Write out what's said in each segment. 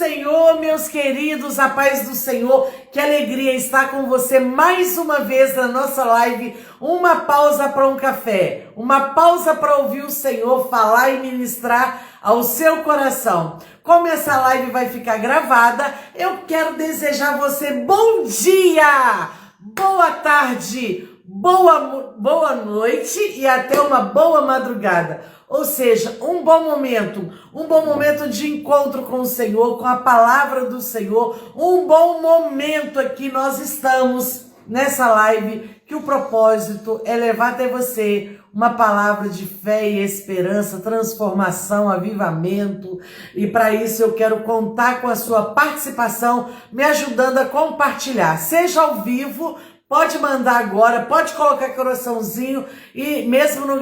Senhor, meus queridos, a paz do Senhor, que alegria estar com você mais uma vez na nossa live, uma pausa para um café, uma pausa para ouvir o Senhor falar e ministrar ao seu coração. Como essa live vai ficar gravada, eu quero desejar a você bom dia, boa tarde, boa noite e até uma boa madrugada. Ou seja, um bom momento de encontro com o Senhor, com a palavra do Senhor, um bom momento aqui nós estamos nessa live, que o propósito é levar até você uma palavra de fé e esperança, transformação, avivamento, e para isso eu quero contar com a sua participação, me ajudando a compartilhar, seja ao vivo. Pode mandar agora, pode colocar coraçãozinho e mesmo no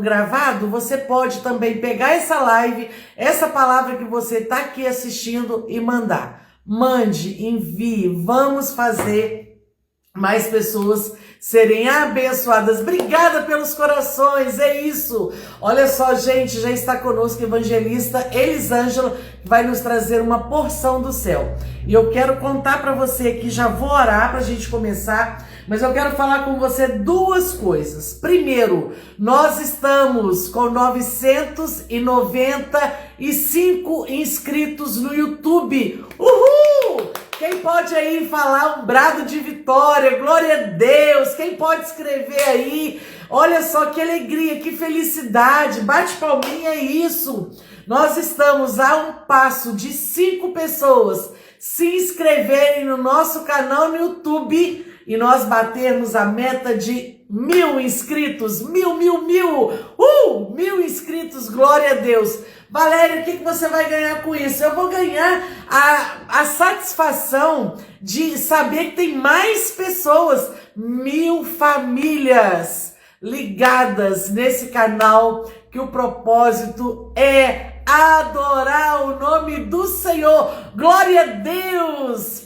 gravado, você pode também pegar essa live, essa palavra que você está aqui assistindo e mandar. Mande, envie, vamos fazer mais pessoas serem abençoadas. Obrigada pelos corações, é isso. Olha só, gente, já está conosco a evangelista Elisângela, que vai nos trazer uma porção do céu. E eu quero contar para você aqui, já vou orar para a gente começar, mas eu quero falar com você duas coisas. Primeiro, nós estamos com 995 inscritos no YouTube. Uhul! Quem pode aí falar um brado de vitória, glória a Deus, quem pode escrever aí, olha só que alegria, que felicidade, bate palminha, é isso. Nós estamos a um passo de 5 pessoas se inscreverem no nosso canal no YouTube e nós batermos a meta de 1000 inscritos, 1000 inscritos, glória a Deus. Valéria, o que você vai ganhar com isso? Eu vou ganhar a satisfação de saber que tem mais pessoas, 1000 famílias ligadas nesse canal, que o propósito é adorar o nome do Senhor. Glória a Deus!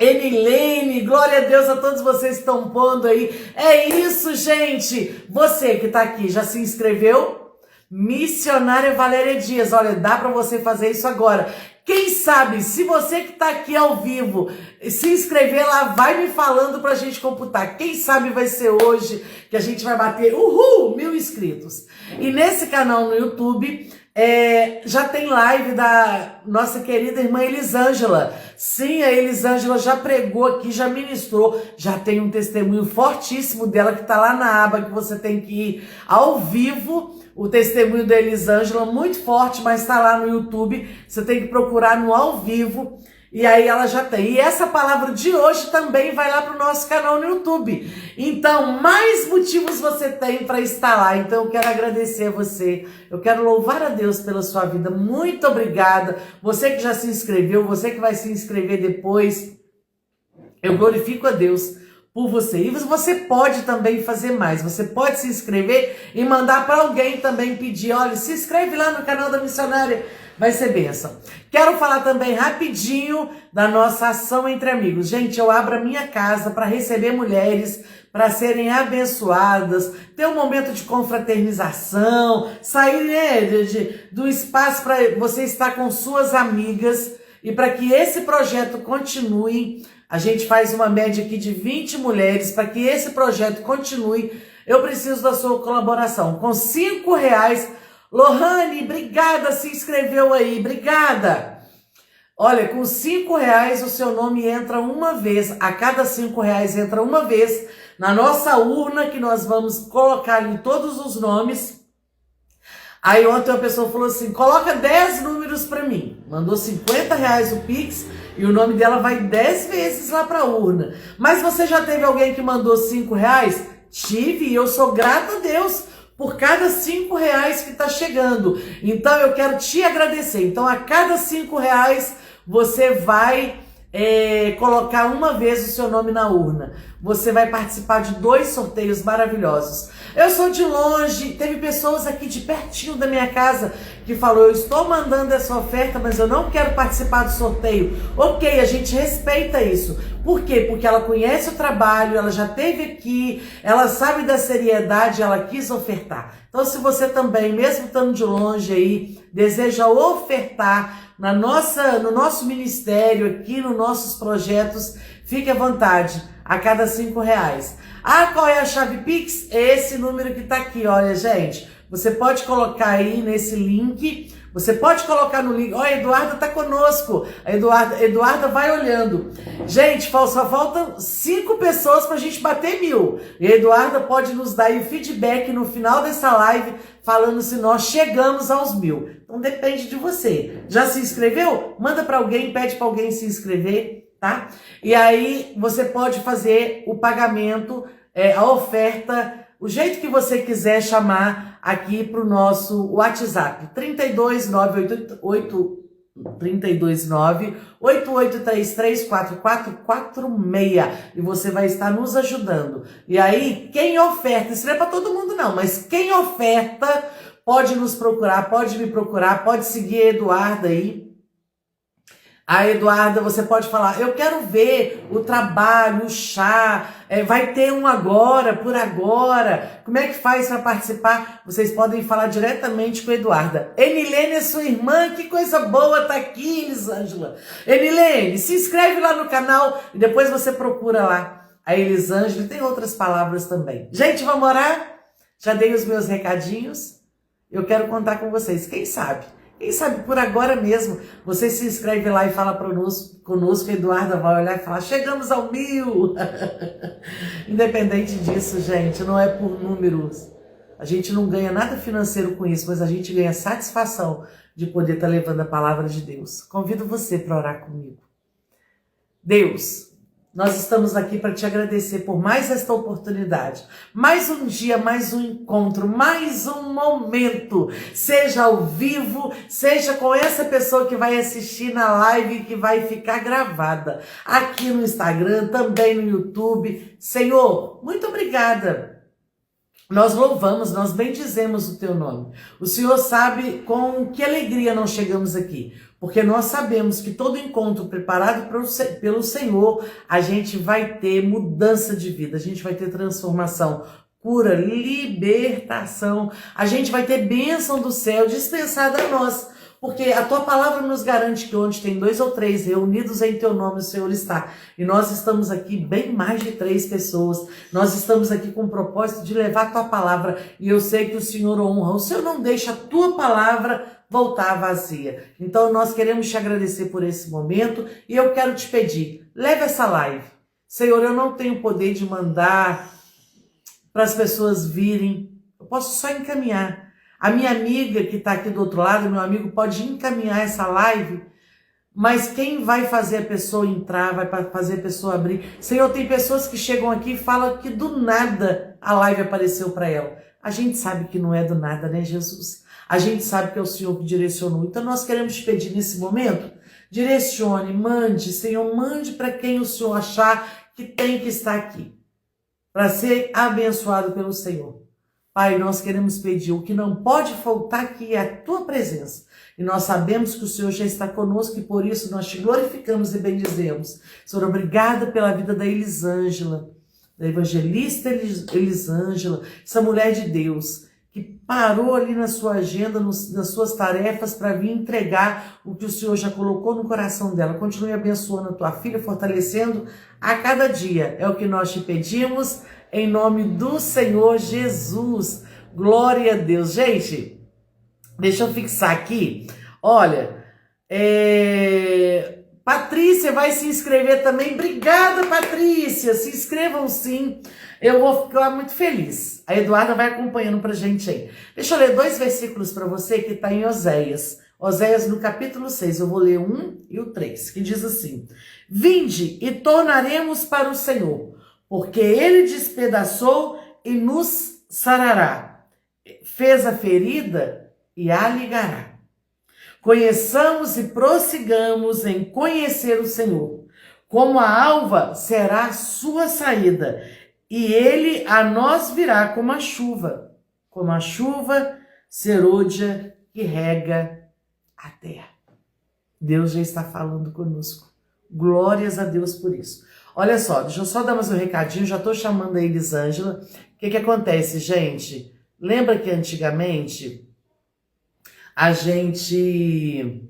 Enilene, glória a Deus a todos vocês que estão pondo aí. É isso, gente. Você que está aqui, já se inscreveu? Missionária Valéria Dias, olha, dá para você fazer isso agora. Quem sabe, se você que está aqui ao vivo se inscrever lá, vai me falando para a gente computar. Quem sabe vai ser hoje que a gente vai bater 1000 inscritos. E nesse canal no YouTube já tem live da nossa querida irmã Elisângela. Sim, a Elisângela já pregou aqui, já ministrou, já tem um testemunho fortíssimo dela que está lá na aba que você tem que ir ao vivo. O testemunho da Elisângela, muito forte, mas está lá no YouTube. Você tem que procurar no ao vivo. E aí ela já tem. E essa palavra de hoje também vai lá para o nosso canal no YouTube. Então, mais motivos você tem para estar lá. Então, eu quero agradecer a você. Eu quero louvar a Deus pela sua vida. Muito obrigada. Você que já se inscreveu, você que vai se inscrever depois. Eu glorifico a Deus por você. E você pode também fazer mais. Você pode se inscrever e mandar para alguém também pedir. Olha, se inscreve lá no canal da missionária. Vai ser bênção. Quero falar também rapidinho da nossa ação entre amigos. Gente, eu abro a minha casa para receber mulheres, para serem abençoadas, ter um momento de confraternização, sair do espaço para você estar com suas amigas. E para que esse projeto continue, a gente faz uma média aqui de 20 mulheres. Para que esse projeto continue, eu preciso da sua colaboração. Com R$5, Lohane, obrigada, se inscreveu aí, obrigada. Olha, com R$5 o seu nome entra uma vez, a cada R$5 entra uma vez na nossa urna, que nós vamos colocar ali todos os nomes. Aí ontem uma pessoa falou assim, coloca 10 números para mim, mandou R$50 o Pix e o nome dela vai 10 vezes lá para a urna. Mas você já teve alguém que mandou R$5? Tive, e eu sou grata a Deus por cada R$5 que está chegando. Então eu quero te agradecer. Então a cada R$5 você vai colocar uma vez o seu nome na urna. Você vai participar de 2 sorteios maravilhosos. Eu sou de longe, teve pessoas aqui de pertinho da minha casa que falou, eu estou mandando essa oferta, mas eu não quero participar do sorteio. Ok, a gente respeita isso. Por quê? Porque ela conhece o trabalho, ela já esteve aqui, ela sabe da seriedade, ela quis ofertar. Então, se você também, mesmo estando de longe aí, deseja ofertar no nosso ministério, aqui nos nossos projetos, fique à vontade, a cada R$ 5. Ah, qual é a chave Pix? É esse número que tá aqui, olha, gente. Você pode colocar aí nesse link, você pode colocar no link. Olha, a Eduarda tá conosco. A Eduarda vai olhando. Gente, só faltam 5 pessoas pra gente bater 1000. E a Eduarda pode nos dar aí o feedback no final dessa live, falando se nós chegamos aos 1000. Então depende de você. Já se inscreveu? Manda pra alguém, pede pra alguém se inscrever, tá? E aí você pode fazer o pagamento, a oferta, o jeito que você quiser chamar aqui para o nosso WhatsApp, 329-8833-4446, e você vai estar nos ajudando. E aí, quem oferta, isso não é para todo mundo não, mas quem oferta pode nos procurar, pode me procurar, pode seguir a Eduarda aí. A Eduarda, você pode falar, eu quero ver o trabalho, o chá, vai ter um agora, por agora, como é que faz para participar? Vocês podem falar diretamente com a Eduarda. Enilene é sua irmã, que coisa boa tá aqui, Elisângela. Enilene, se inscreve lá no canal e depois você procura lá a Elisângela, e tem outras palavras também. Gente, vamos orar? Já dei os meus recadinhos, eu quero contar com vocês, quem sabe por agora mesmo, você se inscreve lá e fala conosco, a Eduarda vai olhar e falar, chegamos ao 1000. Independente disso, gente, não é por números. A gente não ganha nada financeiro com isso, mas a gente ganha satisfação de poder estar levando a palavra de Deus. Convido você para orar comigo. Deus, nós estamos aqui para te agradecer por mais esta oportunidade, mais um dia, mais um encontro, mais um momento, seja ao vivo, seja com essa pessoa que vai assistir na live, que vai ficar gravada aqui no Instagram, também no YouTube. Senhor, muito obrigada. Nós louvamos, nós bendizemos o teu nome. O Senhor sabe com que alegria nós chegamos aqui, porque nós sabemos que todo encontro preparado pelo Senhor, a gente vai ter mudança de vida, a gente vai ter transformação, cura, libertação, a gente vai ter bênção do céu dispensada a nós. Porque a tua palavra nos garante que onde tem 2 ou 3 reunidos em teu nome, o Senhor está. E nós estamos aqui bem mais de 3 pessoas. Nós estamos aqui com o propósito de levar a tua palavra. E eu sei que o Senhor honra. O Senhor não deixa a tua palavra voltar vazia. Então nós queremos te agradecer por esse momento. E eu quero te pedir, leve essa live. Senhor, eu não tenho poder de mandar para as pessoas virem. Eu posso só encaminhar. A minha amiga que está aqui do outro lado, meu amigo, pode encaminhar essa live, mas quem vai fazer a pessoa entrar, vai fazer a pessoa abrir? Senhor, tem pessoas que chegam aqui e falam que do nada a live apareceu para ela. A gente sabe que não é do nada, né, Jesus? A gente sabe que é o Senhor que direcionou. Então nós queremos te pedir nesse momento, direcione, mande, Senhor, mande para quem o Senhor achar que tem que estar aqui, para ser abençoado pelo Senhor. Pai, nós queremos pedir, o que não pode faltar aqui é a tua presença. E nós sabemos que o Senhor já está conosco e por isso nós te glorificamos e bendizemos. Senhor, obrigada pela vida da Elisângela, da evangelista Elisângela, essa mulher de Deus, que parou ali na sua agenda, nas suas tarefas para vir entregar o que o Senhor já colocou no coração dela. Continue abençoando a tua filha, fortalecendo a cada dia. É o que nós te pedimos. Em nome do Senhor Jesus. Glória a Deus. Gente, deixa eu fixar aqui. Olha, Patrícia vai se inscrever também. Obrigada, Patrícia. Se inscrevam sim. Eu vou ficar muito feliz. A Eduarda vai acompanhando pra gente aí. Deixa eu ler 2 versículos para você que está em Oséias. Oséias no capítulo 6. Eu vou ler 1 e o 3, que diz assim: Vinde e tornaremos para o Senhor, porque ele despedaçou e nos sarará, fez a ferida e a ligará. Conheçamos e prossigamos em conhecer o Senhor. Como a alva será a sua saída, e ele a nós virá como a chuva serôdia que rega a terra. Deus já está falando conosco. Glórias a Deus por isso. Olha só, deixa eu só dar mais um recadinho, já estou chamando a Elisângela. O que acontece, gente? Lembra que antigamente a gente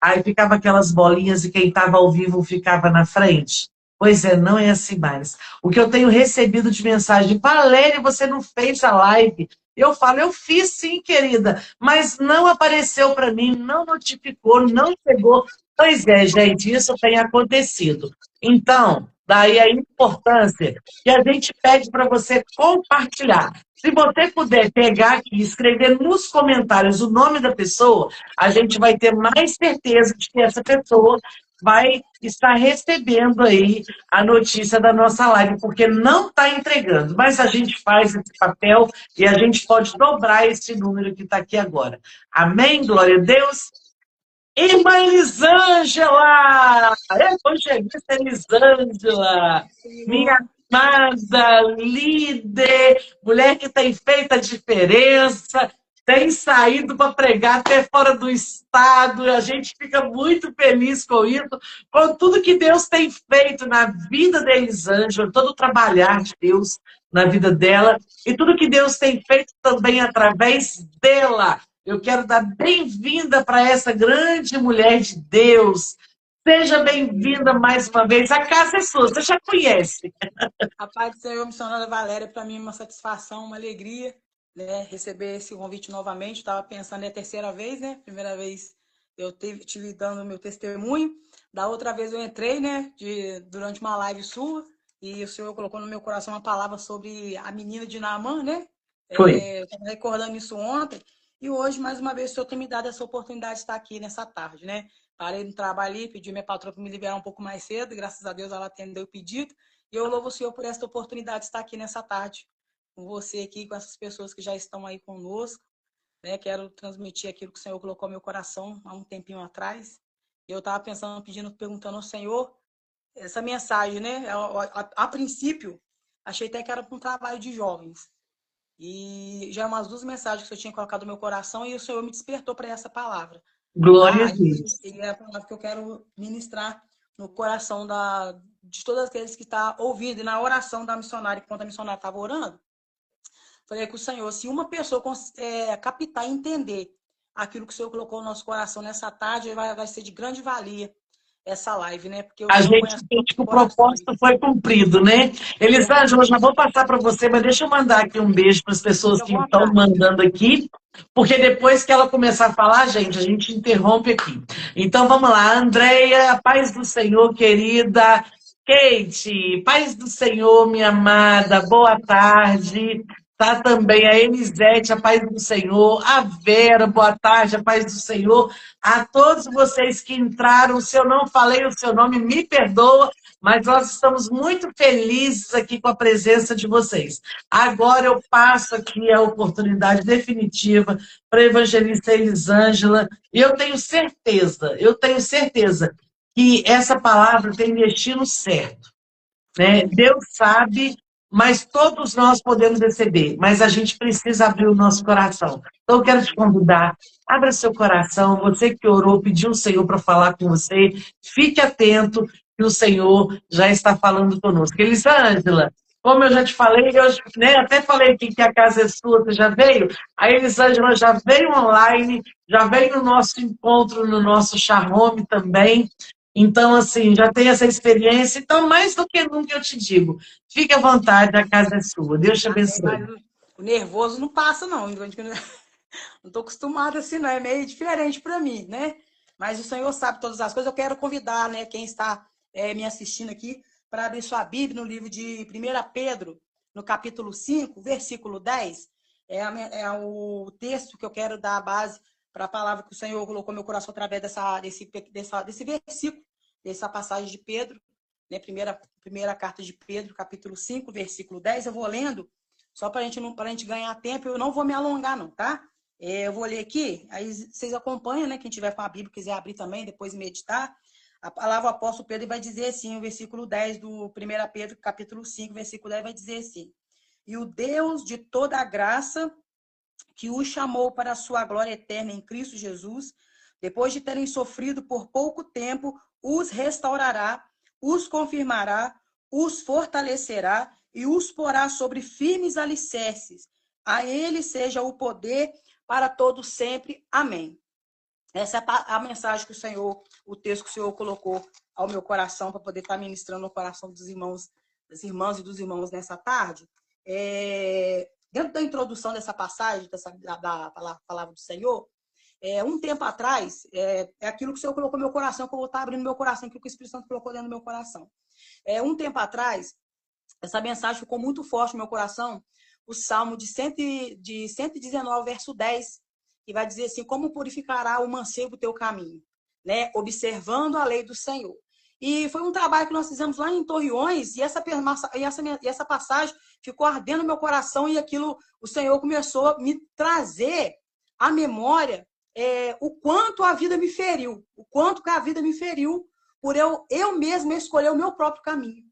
Aí ficava aquelas bolinhas e quem estava ao vivo ficava na frente. Pois é, não é assim mais. O que eu tenho recebido de mensagem, Valéria, você não fez a live? Eu falo, eu fiz sim, querida, mas não apareceu para mim, não notificou, não chegou. Pois é, gente, isso tem acontecido. Então, daí a importância que a gente pede para você compartilhar. Se você puder pegar aqui e escrever nos comentários o nome da pessoa, a gente vai ter mais certeza de que essa pessoa vai estar recebendo aí a notícia da nossa live, porque não está entregando, mas a gente faz esse papel e a gente pode dobrar esse número que está aqui agora. Amém? Glória a Deus. Irmã Elisângela! Evangelista Elisângela! Minha Senhor. amada líder, mulher que tem feito a diferença, tem saído para pregar até fora do estado, e a gente fica muito feliz com isso, com tudo que Deus tem feito na vida da Elisângela, todo o trabalhar de Deus na vida dela, e tudo que Deus tem feito também através dela. Eu quero dar bem-vinda para essa grande mulher de Deus. Seja bem-vinda mais uma vez. A casa é sua, você já conhece. A paz do Senhor, missionária Valéria, para mim é uma satisfação, uma alegria, né, receber esse convite novamente. Estava pensando, é a terceira vez, né? Primeira vez eu tive dando meu testemunho. Da outra vez eu entrei, né, durante uma live sua, e o Senhor colocou no meu coração uma palavra sobre a menina de Naamã, né? Foi. Eu estava recordando isso ontem. E hoje, mais uma vez, o Senhor tem me dado essa oportunidade de estar aqui nessa tarde, né? Parei no trabalho ali, pedi minha patroa para me liberar um pouco mais cedo, e graças a Deus ela atendeu o pedido. E eu louvo o Senhor por esta oportunidade de estar aqui nessa tarde, com você aqui, com essas pessoas que já estão aí conosco, né? Quero transmitir aquilo que o Senhor colocou no meu coração há um tempinho atrás. Eu estava pensando, pedindo, perguntando ao Senhor, essa mensagem, né? A princípio, achei até que era para um trabalho de jovens. E já umas duas mensagens que eu tinha colocado no meu coração e o Senhor me despertou para essa palavra. Glória a Tá? Deus. E é a palavra que eu quero ministrar no coração de todos aqueles que estão ouvindo. E na oração da missionária, enquanto a missionária estava orando, falei com o Senhor, se uma pessoa captar e entender aquilo que o Senhor colocou no nosso coração nessa tarde, vai ser de grande valia essa live, né? Porque o A Senhor gente conhece sente que o o coração. propósito foi cumprido, né? Elisângela, eu já vou passar para você, mas deixa eu mandar aqui um beijo para as pessoas Fique à que estão vontade. mandando aqui, porque depois que ela começar a falar, gente, a gente interrompe aqui. Então vamos lá, Andréia, paz do Senhor, querida. Kate, paz do Senhor, minha amada, boa tarde. Tá também a Elisete, a paz do Senhor. A Vera, boa tarde, a paz do Senhor. A todos vocês que entraram, se eu não falei o seu nome, me perdoa, mas nós estamos muito felizes aqui com a presença de vocês. Agora eu passo aqui a oportunidade definitiva para a evangelista Elisângela, e eu tenho certeza que essa palavra tem destino certo, né? Deus sabe, mas todos nós podemos receber, mas a gente precisa abrir o nosso coração. Então, eu quero te convidar, abra seu coração, você que orou, pediu o Senhor para falar com você, fique atento que o Senhor já está falando conosco. Elisângela, como eu já te falei, eu, né, até falei aqui que a casa é sua, você já veio? A Elisângela já veio online, já veio no nosso encontro, no nosso Charrome também. Então, assim, já tem essa experiência. Então, mais do que nunca, eu te digo, fique à vontade, a casa é sua. Deus te Amém. abençoe. Mas o nervoso não passa, não. Não estou acostumada assim, não. É meio diferente para mim, né? Mas o Senhor sabe todas as coisas. Eu quero convidar, né, quem está me assistindo aqui para abrir sua Bíblia no livro de 1 Pedro, no capítulo 5, versículo 10. É o texto que eu quero dar a base para a palavra que o Senhor colocou no meu coração através desse versículo, dessa passagem de Pedro, né? Primeira carta de Pedro, capítulo 5, versículo 10. Eu vou lendo, só para a gente ganhar tempo. Eu não vou me alongar, não, tá? Eu vou ler aqui, aí vocês acompanham, né? Quem tiver com a Bíblia, quiser abrir também, depois meditar. A palavra do apóstolo Pedro vai dizer assim, o versículo 10 do 1 Pedro, capítulo 5, versículo 10, vai dizer assim: E o Deus de toda a graça, que os chamou para a sua glória eterna em Cristo Jesus, depois de terem sofrido por pouco tempo, os restaurará, os confirmará, os fortalecerá e os porá sobre firmes alicerces. A ele seja o poder para todos sempre. Amém. Essa é a mensagem que o Senhor, o texto que o Senhor colocou ao meu coração para poder estar ministrando no coração dos irmãos, das irmãs e dos irmãos nessa tarde. Dentro da introdução dessa passagem, da palavra do Senhor, um tempo atrás, é aquilo que o Senhor colocou no meu coração, que eu vou estar abrindo meu coração, aquilo que o Espírito Santo colocou dentro do meu coração. Um tempo atrás, essa mensagem ficou muito forte no meu coração, o Salmo de 119, verso 10, que vai dizer assim, como purificará o mancebo o teu caminho, né? Observando a lei do Senhor. E foi um trabalho que nós fizemos lá em Torreões, e essa passagem ficou ardendo no meu coração, e aquilo, o Senhor começou a me trazer à memória o quanto a vida me feriu, o quanto que a vida me feriu por eu mesma escolher o meu próprio caminho.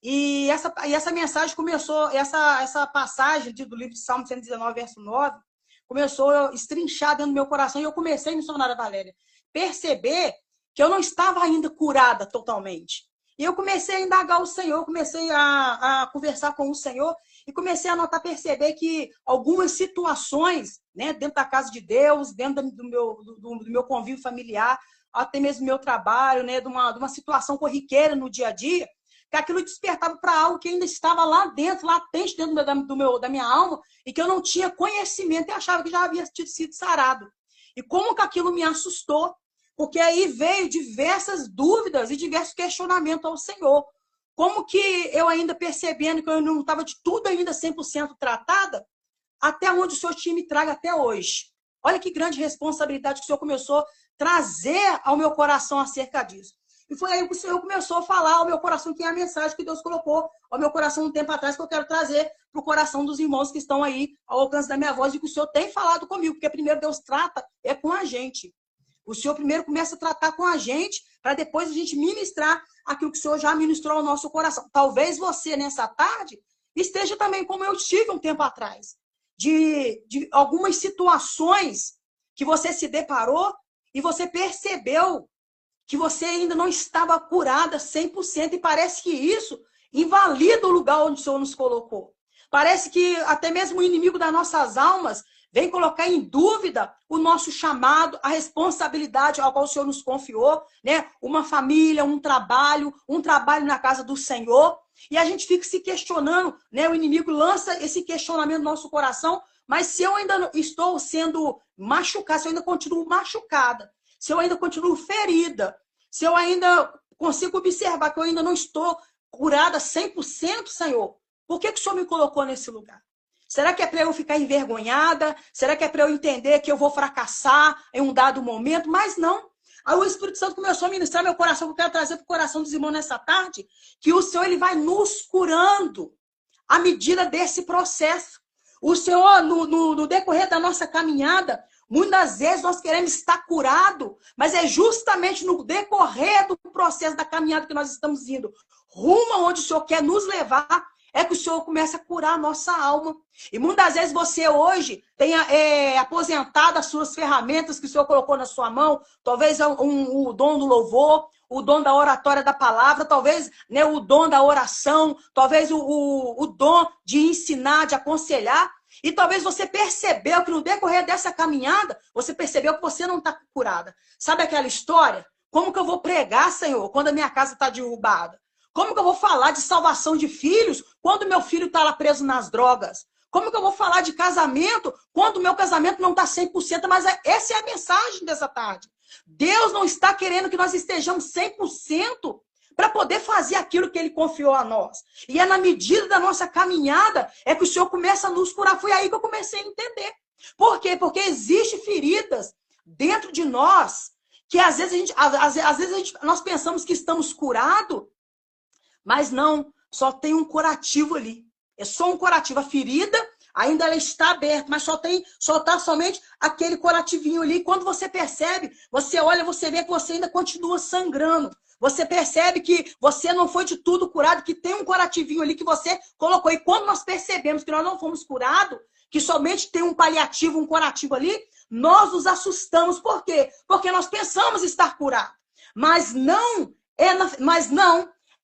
E essa mensagem começou, essa passagem do livro de Salmo 119, verso 9, começou a estrinchar dentro do meu coração, e eu comecei, missionária Valéria, perceber que eu não estava ainda curada totalmente. E eu comecei a indagar o Senhor, comecei a conversar com o Senhor, e comecei a notar, perceber que algumas situações, né, dentro da casa de Deus, dentro do meu convívio familiar, até mesmo do meu trabalho, né, de uma situação corriqueira no dia a dia, que aquilo despertava para algo que ainda estava lá dentro, latente dentro da minha alma, e que eu não tinha conhecimento e achava que já havia sido sarado. E como que aquilo me assustou, porque aí veio diversas dúvidas e diversos questionamentos ao Senhor. Como que eu ainda percebendo que eu não estava de tudo ainda 100% tratada, até onde o Senhor tinha me traga até hoje. Olha que grande responsabilidade que o Senhor começou a trazer ao meu coração acerca disso. E foi aí que o Senhor começou a falar ao meu coração, que é a mensagem que Deus colocou ao meu coração um tempo atrás, que eu quero trazer para o coração dos irmãos que estão aí ao alcance da minha voz, e que o Senhor tem falado comigo, porque primeiro Deus trata com a gente. O Senhor primeiro começa a tratar com a gente, para depois a gente ministrar aquilo que o Senhor já ministrou ao nosso coração. Talvez você, nessa tarde, esteja também como eu estive um tempo atrás, de algumas situações que você se deparou e você percebeu que você ainda não estava curada 100%, e parece que isso invalida o lugar onde o Senhor nos colocou. Parece que até mesmo o inimigo das nossas almas vem colocar em dúvida o nosso chamado, a responsabilidade ao qual o Senhor nos confiou, né? Uma família, um trabalho na casa do Senhor, e a gente fica se questionando, né? O inimigo lança esse questionamento no nosso coração, mas se eu ainda estou sendo machucada, se eu ainda continuo machucada, se eu ainda continuo ferida, se eu ainda consigo observar que eu ainda não estou curada 100%, Senhor, por que o Senhor me colocou nesse lugar? Será que é para eu ficar envergonhada? Será que é para eu entender que eu vou fracassar em um dado momento? Mas não. Aí o Espírito Santo começou a ministrar meu coração, que eu quero trazer para o coração dos irmãos nessa tarde, que o Senhor ele vai nos curando à medida desse processo. O Senhor, no decorrer da nossa caminhada, muitas vezes nós queremos estar curado, mas é justamente no decorrer do processo da caminhada que nós estamos indo, rumo aonde o Senhor quer nos levar, é que o Senhor começa a curar a nossa alma. E muitas vezes você hoje tenha aposentado as suas ferramentas que o Senhor colocou na sua mão, talvez o dom do louvor, o dom da oratória da palavra, talvez, né, o dom da oração, talvez o dom de ensinar, de aconselhar. E talvez você percebeu que no decorrer dessa caminhada, você percebeu que você não está curada. Sabe aquela história? Como que eu vou pregar, Senhor, quando a minha casa está derrubada? Como que eu vou falar de salvação de filhos quando meu filho está lá preso nas drogas? Como que eu vou falar de casamento quando o meu casamento não está 100%? Mas essa é a mensagem dessa tarde. Deus não está querendo que nós estejamos 100% para poder fazer aquilo que Ele confiou a nós. E é na medida da nossa caminhada é que o Senhor começa a nos curar. Foi aí que eu comecei a entender. Por quê? Porque existem feridas dentro de nós que às vezes nós pensamos que estamos curados, mas não, só tem um curativo ali. É só um curativo. A ferida ainda ela está aberta, mas só está somente aquele curativinho ali. Quando você percebe, você olha, você vê que você ainda continua sangrando. Você percebe que você não foi de tudo curado, que tem um curativinho ali que você colocou. E quando nós percebemos que nós não fomos curados, que somente tem um paliativo, um curativo ali, nós nos assustamos. Por quê? Porque nós pensamos estar curado. Mas não,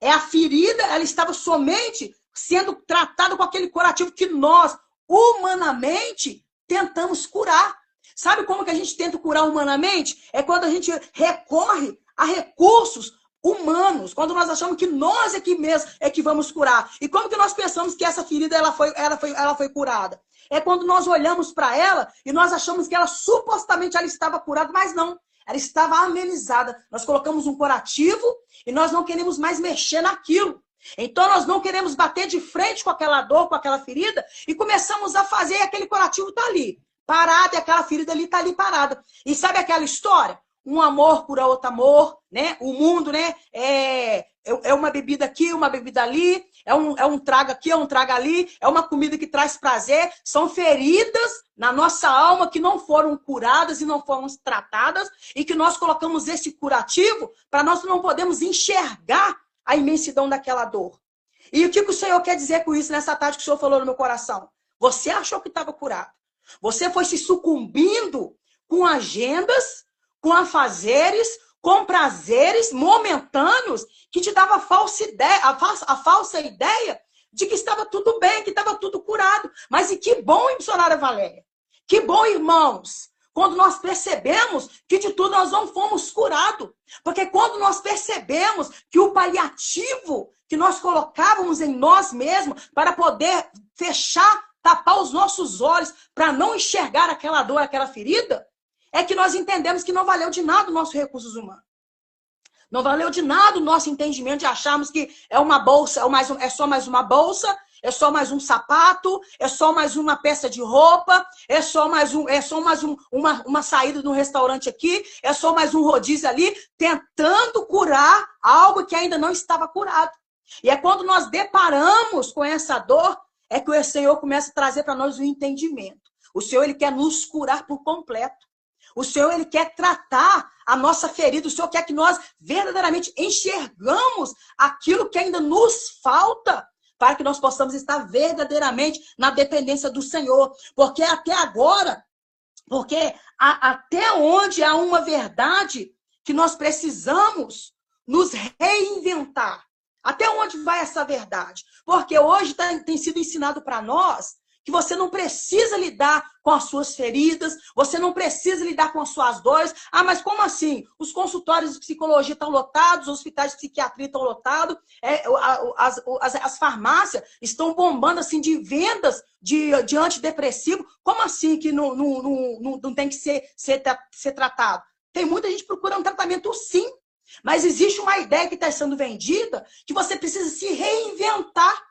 a ferida, ela estava somente sendo tratada com aquele curativo que nós, humanamente, tentamos curar. Sabe como que a gente tenta curar humanamente? É quando a gente recorre a recursos humanos, quando nós achamos que nós aqui mesmo é que vamos curar. E como que nós pensamos que essa ferida ela foi curada? É quando nós olhamos para ela e nós achamos que ela supostamente ela estava curada, mas não. Ela estava amenizada. Nós colocamos um curativo e nós não queremos mais mexer naquilo. Então nós não queremos bater de frente com aquela dor, com aquela ferida e começamos a fazer e aquele curativo está ali, parado, e aquela ferida ali está ali parada. E sabe aquela história? Um amor cura outro amor, né? O mundo, né? É uma bebida aqui, uma bebida ali, é um trago aqui, é um trago ali, é uma comida que traz prazer. São feridas na nossa alma que não foram curadas e não foram tratadas e que nós colocamos esse curativo para nós não podermos enxergar a imensidão daquela dor. E o que o Senhor quer dizer com isso nessa tarde que o Senhor falou no meu coração? Você achou que estava curado. Você foi se sucumbindo com agendas, com afazeres, com prazeres momentâneos que te dava a falsa ideia de que estava tudo bem, que estava tudo curado. Mas e que bom, missionária Valéria. Que bom, irmãos, quando nós percebemos que de tudo nós não fomos curados. Porque quando nós percebemos que o paliativo que nós colocávamos em nós mesmos para poder fechar, tapar os nossos olhos para não enxergar aquela dor, aquela ferida, é que nós entendemos que não valeu de nada o nosso recursos humanos. Não valeu de nada o nosso entendimento de acharmos que é uma bolsa, é só mais uma bolsa, é só mais um sapato, é só mais uma peça de roupa, é só mais uma saída no restaurante aqui, é só mais um rodízio ali, tentando curar algo que ainda não estava curado. E é quando nós deparamos com essa dor, é que o Senhor começa a trazer para nós o entendimento. O Senhor, Ele quer nos curar por completo. O Senhor, Ele quer tratar a nossa ferida. O Senhor quer que nós verdadeiramente enxergamos aquilo que ainda nos falta para que nós possamos estar verdadeiramente na dependência do Senhor. Porque até agora, até onde há uma verdade que nós precisamos nos reinventar. Até onde vai essa verdade? Porque hoje tem sido ensinado para nós que você não precisa lidar com as suas feridas, você não precisa lidar com as suas dores. Ah, mas como assim? Os consultórios de psicologia estão lotados, os hospitais de psiquiatria estão lotados, as farmácias estão bombando assim de vendas de antidepressivo. Como assim que não tem que ser tratado? Tem muita gente procurando um tratamento sim, mas existe uma ideia que está sendo vendida que você precisa se reinventar.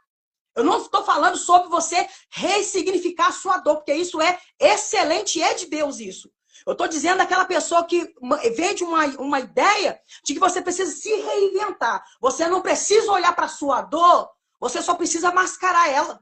Eu não estou falando sobre você ressignificar a sua dor, porque isso é excelente, é de Deus isso. Eu estou dizendo daquela pessoa que vende uma ideia de que você precisa se reinventar. Você não precisa olhar para a sua dor, você só precisa mascarar ela.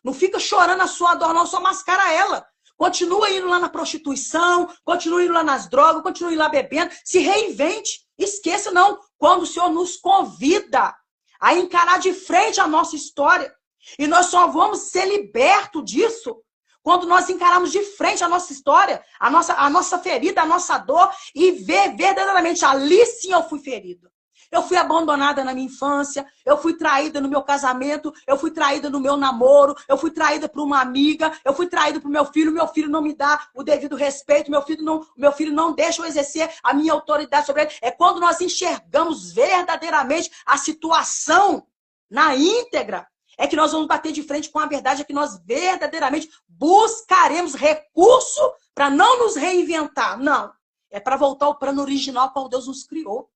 Não fica chorando a sua dor, não, só mascara ela. Continua indo lá na prostituição, continua indo lá nas drogas, continua indo lá bebendo, se reinvente. Esqueça não, quando o Senhor nos convida a encarar de frente a nossa história. E nós só vamos ser libertos disso quando nós encararmos de frente a nossa história, a nossa ferida, a nossa dor e ver verdadeiramente, ali sim eu fui ferida. Eu fui abandonada na minha infância, eu fui traída no meu casamento, eu fui traída no meu namoro, eu fui traída por uma amiga, eu fui traída por meu filho não me dá o devido respeito, meu filho não deixa eu exercer a minha autoridade sobre ele. É quando nós enxergamos verdadeiramente a situação na íntegra, é que nós vamos bater de frente com a verdade, é que nós verdadeiramente buscaremos recurso para não nos reinventar. Não, é para voltar ao plano original qual Deus nos criou.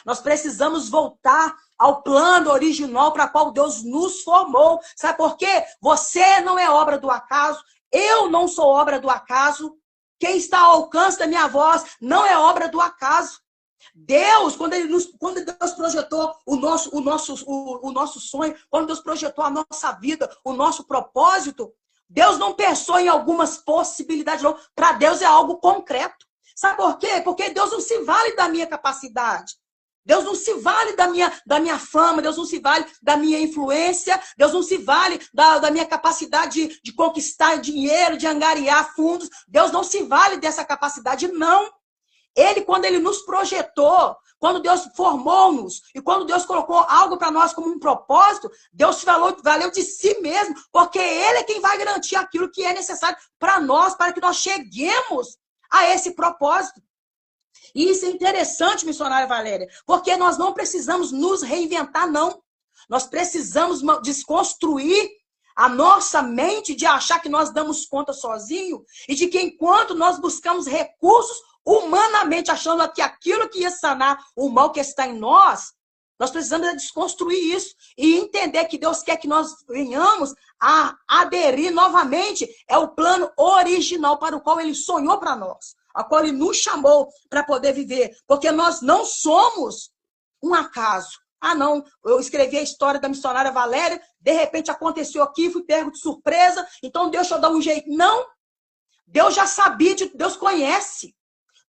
Nós precisamos voltar ao plano original para qual Deus nos formou. Sabe por quê? Você não é obra do acaso, eu não sou obra do acaso. Quem está ao alcance da minha voz não é obra do acaso. Deus, quando Deus projetou o nosso sonho, quando Deus projetou a nossa vida, o nosso propósito, Deus não pensou em algumas possibilidades, não. Para Deus é algo concreto. Sabe por quê? Porque Deus não se vale da minha capacidade. Deus não se vale da minha fama, Deus não se vale da minha influência, Deus não se vale da minha capacidade de conquistar dinheiro, de angariar fundos. Deus não se vale dessa capacidade, não. Ele, quando Ele nos projetou, quando Deus formou-nos e quando Deus colocou algo para nós como um propósito, Deus valeu de si mesmo, porque Ele é quem vai garantir aquilo que é necessário para nós, para que nós cheguemos a esse propósito. E isso é interessante, missionária Valéria, porque nós não precisamos nos reinventar, não. Nós precisamos desconstruir a nossa mente de achar que nós damos conta sozinho e de que enquanto nós buscamos recursos humanamente, achando que aquilo que ia sanar o mal que está em nós, nós precisamos desconstruir isso e entender que Deus quer que nós venhamos a aderir novamente. É o plano original para o qual Ele sonhou para nós, a qual Ele nos chamou para poder viver. Porque nós não somos um acaso. Ah, não, eu escrevi a história da missionária Valéria, de repente aconteceu aqui, fui pego de surpresa, então deixa eu dar um jeito. Não, Deus já sabia, Deus conhece.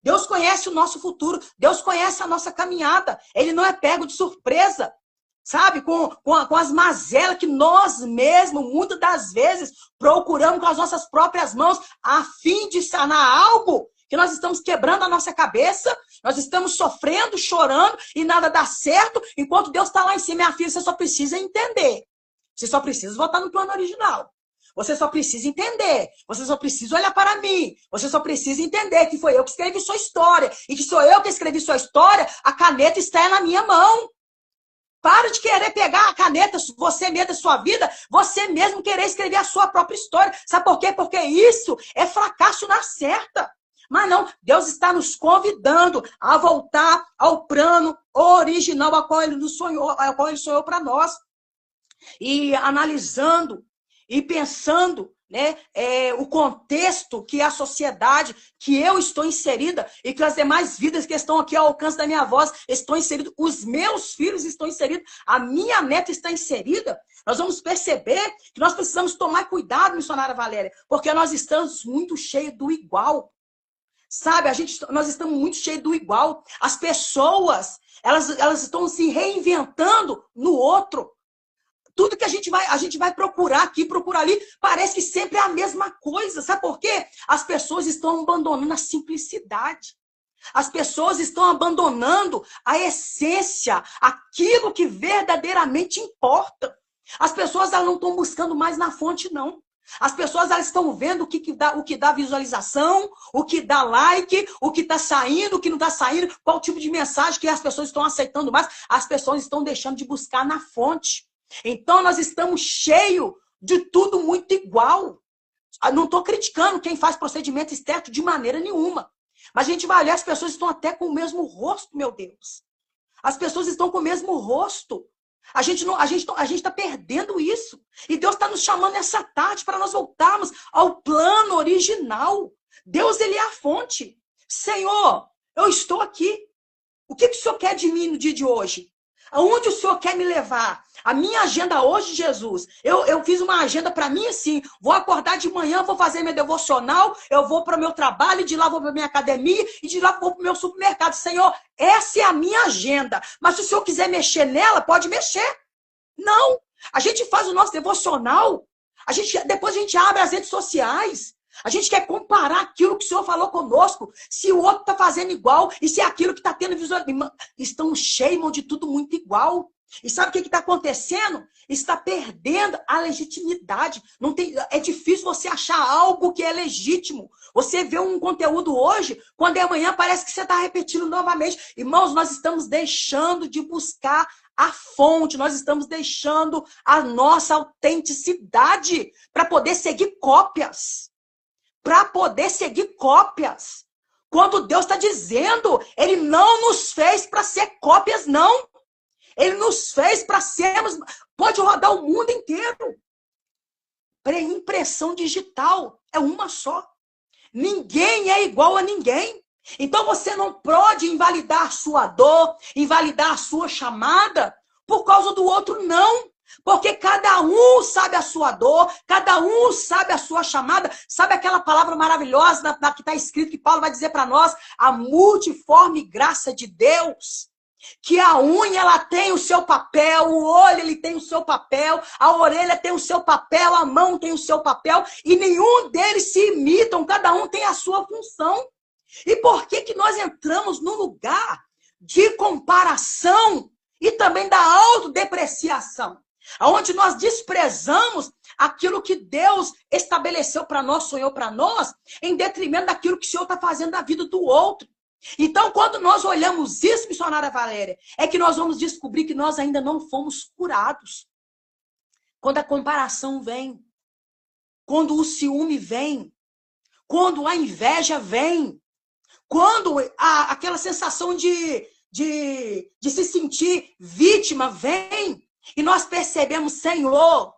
Deus conhece o nosso futuro, Deus conhece a nossa caminhada. Ele não é pego de surpresa, sabe? Com as mazelas que nós mesmos, muitas das vezes, procuramos com as nossas próprias mãos, a fim de sanar algo que nós estamos quebrando a nossa cabeça, nós estamos sofrendo, chorando e nada dá certo, enquanto Deus está lá em cima. Minha filha, você só precisa entender. Você só precisa voltar no plano original. Você só precisa entender. Você só precisa olhar para mim. Você só precisa entender que foi eu que escrevi sua história. E que sou eu que escrevi sua história, a caneta está na minha mão. Para de querer pegar a caneta, você mesmo da sua vida, você mesmo querer escrever a sua própria história. Sabe por quê? Porque isso é fracasso na certa. Mas não, Deus está nos convidando a voltar ao plano original ao qual Ele sonhou para nós. E analisando e pensando, né, o contexto que a sociedade, que eu estou inserida e que as demais vidas que estão aqui ao alcance da minha voz estão inseridos, os meus filhos estão inseridos, a minha neta está inserida, nós vamos perceber que nós precisamos tomar cuidado, missionária Valéria, porque nós estamos muito cheios do igual. Sabe, nós estamos muito cheios do igual. As pessoas, elas estão se reinventando no outro. Tudo que a gente vai procurar aqui, procurar ali, parece que sempre é a mesma coisa. Sabe por quê? As pessoas estão abandonando a simplicidade. As pessoas estão abandonando a essência, aquilo que verdadeiramente importa. As pessoas elas não estão buscando mais na fonte, não. As pessoas elas estão vendo o que dá visualização, o que dá like, o que está saindo, o que não está saindo, qual tipo de mensagem que as pessoas estão aceitando mais. As pessoas estão deixando de buscar na fonte. Então, nós estamos cheios de tudo muito igual. Não estou criticando quem faz procedimento estético de maneira nenhuma. Mas a gente vai olhar, as pessoas estão até com o mesmo rosto, meu Deus. As pessoas estão com o mesmo rosto. A gente está perdendo isso. E Deus está nos chamando nessa tarde para nós voltarmos ao plano original. Deus, Ele é a fonte. Senhor, eu estou aqui. O que o Senhor quer de mim no dia de hoje? Aonde o Senhor quer me levar? A minha agenda hoje, Jesus, eu fiz uma agenda para mim assim, vou acordar de manhã, vou fazer meu devocional, eu vou para o meu trabalho, de lá vou para a minha academia, e de lá vou para o meu supermercado. Senhor, essa é a minha agenda. Mas se o Senhor quiser mexer nela, pode mexer. Não, a gente faz o nosso devocional, depois a gente abre as redes sociais. A gente quer comparar aquilo que o Senhor falou conosco, se o outro está fazendo igual, e se é aquilo que está tendo visualização. Estão cheios de tudo muito igual. E sabe o que está acontecendo? Está perdendo a legitimidade. É difícil você achar algo que é legítimo. Você vê um conteúdo hoje, quando é amanhã parece que você está repetindo novamente. Irmãos, nós estamos deixando de buscar a fonte, nós estamos deixando a nossa autenticidade para poder seguir cópias. Para poder seguir cópias. Quando Deus está dizendo, Ele não nos fez para ser cópias, não. Ele nos fez para sermos... Pode rodar o mundo inteiro. Impressão digital é uma só. Ninguém é igual a ninguém. Então você não pode invalidar a sua dor, invalidar a sua chamada por causa do outro, não. Porque cada um sabe a sua dor, cada um sabe a sua chamada. Sabe aquela palavra maravilhosa que está escrito, que Paulo vai dizer para nós? A multiforme graça de Deus. Que a unha ela tem o seu papel, o olho ele tem o seu papel, a orelha tem o seu papel, a mão tem o seu papel. E nenhum deles se imitam, cada um tem a sua função. E por que nós entramos no lugar de comparação e também da autodepreciação? Aonde nós desprezamos aquilo que Deus estabeleceu para nós, sonhou para nós, em detrimento daquilo que o Senhor está fazendo na vida do outro. Então, quando nós olhamos isso, missionária Valéria, é que nós vamos descobrir que nós ainda não fomos curados. Quando a comparação vem, quando o ciúme vem, quando a inveja vem, quando aquela sensação de se sentir vítima vem, e nós percebemos, Senhor,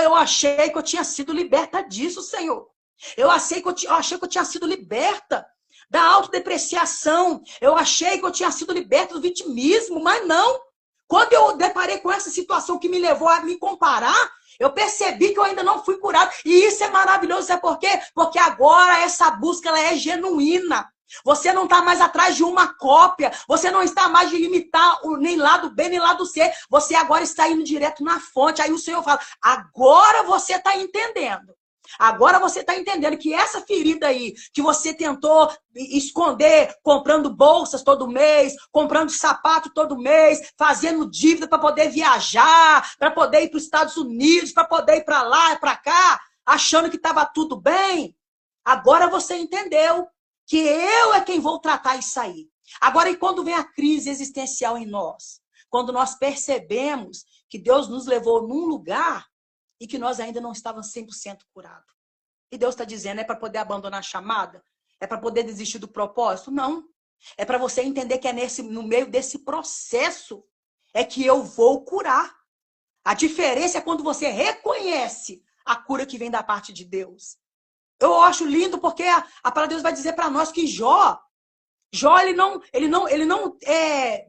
eu achei que eu tinha sido liberta disso, Senhor. Eu achei que eu tinha sido liberta da autodepreciação. Eu achei que eu tinha sido liberta do vitimismo, mas não. Quando eu deparei com essa situação que me levou a me comparar, eu percebi que eu ainda não fui curado. E isso é maravilhoso, sabe por quê? Porque agora essa busca ela é genuína. Você não está mais atrás de uma cópia. Você não está mais de imitar nem lado B, nem lado C. Você agora está indo direto na fonte. Aí o Senhor fala, agora você está entendendo. Agora você está entendendo que essa ferida aí, que você tentou esconder, comprando bolsas todo mês, comprando sapato todo mês, fazendo dívida para poder viajar, para poder ir para os Estados Unidos, para poder ir para lá e para cá, achando que estava tudo bem. Agora você entendeu que eu é quem vou tratar isso aí. Agora, e quando vem a crise existencial em nós? Quando nós percebemos que Deus nos levou num lugar e que nós ainda não estávamos 100% curados. E Deus está dizendo, é para poder abandonar a chamada? É para poder desistir do propósito? Não. É para você entender que é no meio desse processo é que eu vou curar. A diferença é quando você reconhece a cura que vem da parte de Deus. Eu acho lindo porque a palavra de Deus vai dizer para nós que Jó, ele não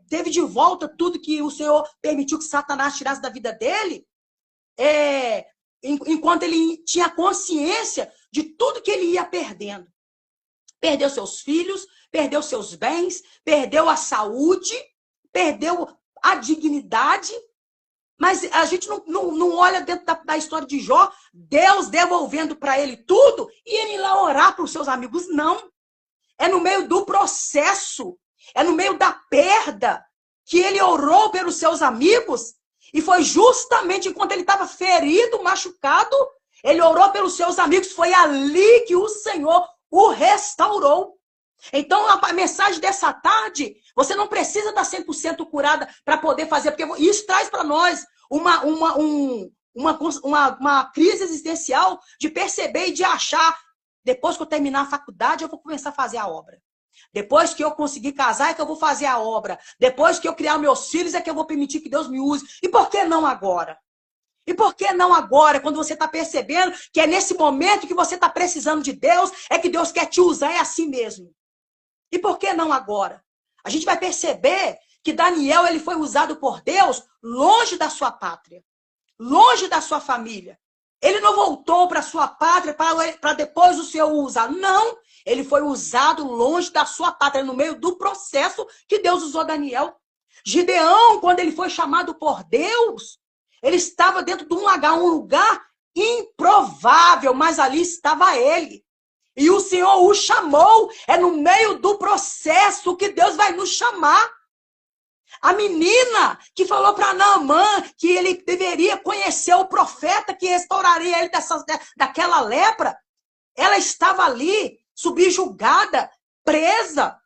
teve de volta tudo que o Senhor permitiu que Satanás tirasse da vida dele, enquanto ele tinha consciência de tudo que ele ia perdendo. Perdeu seus filhos, perdeu seus bens, perdeu a saúde, perdeu a dignidade. Mas a gente não olha dentro da história de Jó, Deus devolvendo para ele tudo e ele ir lá orar para os seus amigos. Não. É no meio do processo, é no meio da perda que ele orou pelos seus amigos. E foi justamente enquanto ele estava ferido, machucado, ele orou pelos seus amigos. Foi ali que o Senhor o restaurou. Então, a mensagem dessa tarde, você não precisa estar 100% curada para poder fazer, porque isso traz para nós uma crise existencial de perceber e de achar, depois que eu terminar a faculdade, eu vou começar a fazer a obra. Depois que eu conseguir casar, é que eu vou fazer a obra. Depois que eu criar meus filhos, é que eu vou permitir que Deus me use. E por que não agora? E por que não agora, quando você está percebendo que é nesse momento que você está precisando de Deus, é que Deus quer te usar, é assim mesmo. E por que não agora? A gente vai perceber que Daniel ele foi usado por Deus longe da sua pátria, longe da sua família. Ele não voltou para sua pátria para depois o Senhor usar. Não, ele foi usado longe da sua pátria, no meio do processo que Deus usou Daniel. Gideão, quando ele foi chamado por Deus, ele estava dentro de um lugar improvável, mas ali estava ele. E o Senhor o chamou. É no meio do processo que Deus vai nos chamar. A menina que falou para Naamã que ele deveria conhecer o profeta que restauraria ele daquela lepra, ela estava ali, subjugada, presa,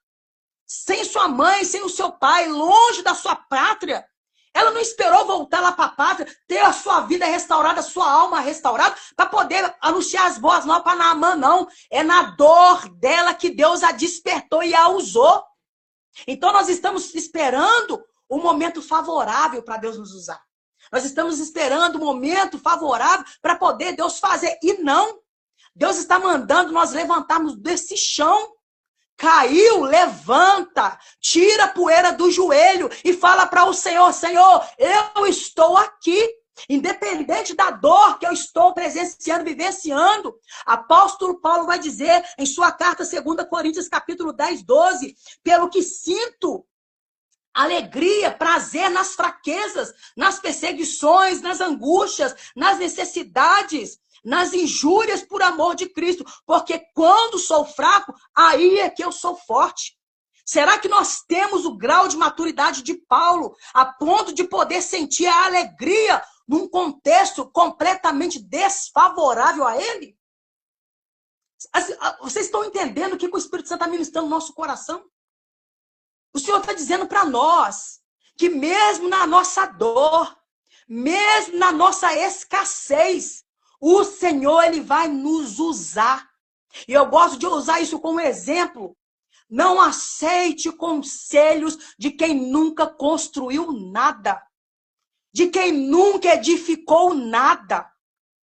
sem sua mãe, sem o seu pai, longe da sua pátria. Ela não esperou voltar lá para a pátria, ter a sua vida restaurada, a sua alma restaurada, para poder anunciar as boas novas para Naamã, não. É na dor dela que Deus a despertou e a usou. Então nós estamos esperando um momento favorável para Deus nos usar. Nós estamos esperando um momento favorável para poder Deus fazer. E não. Deus está mandando nós levantarmos desse chão. Caiu, levanta, tira a poeira do joelho e fala para o Senhor, Senhor, eu estou aqui. Independente da dor que eu estou presenciando, vivenciando, apóstolo Paulo vai dizer em sua carta 2 Coríntios, capítulo 10, 12, pelo que sinto alegria, prazer nas fraquezas, nas perseguições, nas angústias, nas necessidades, nas injúrias por amor de Cristo, porque quando sou fraco, aí é que eu sou forte. Será que nós temos o grau de maturidade de Paulo a ponto de poder sentir a alegria num contexto completamente desfavorável a ele? Vocês estão entendendo o que o Espírito Santo está ministrando no nosso coração? O Senhor está dizendo para nós que mesmo na nossa dor, mesmo na nossa escassez, o Senhor, Ele vai nos usar. E eu gosto de usar isso como exemplo. Não aceite conselhos de quem nunca construiu nada, de quem nunca edificou nada.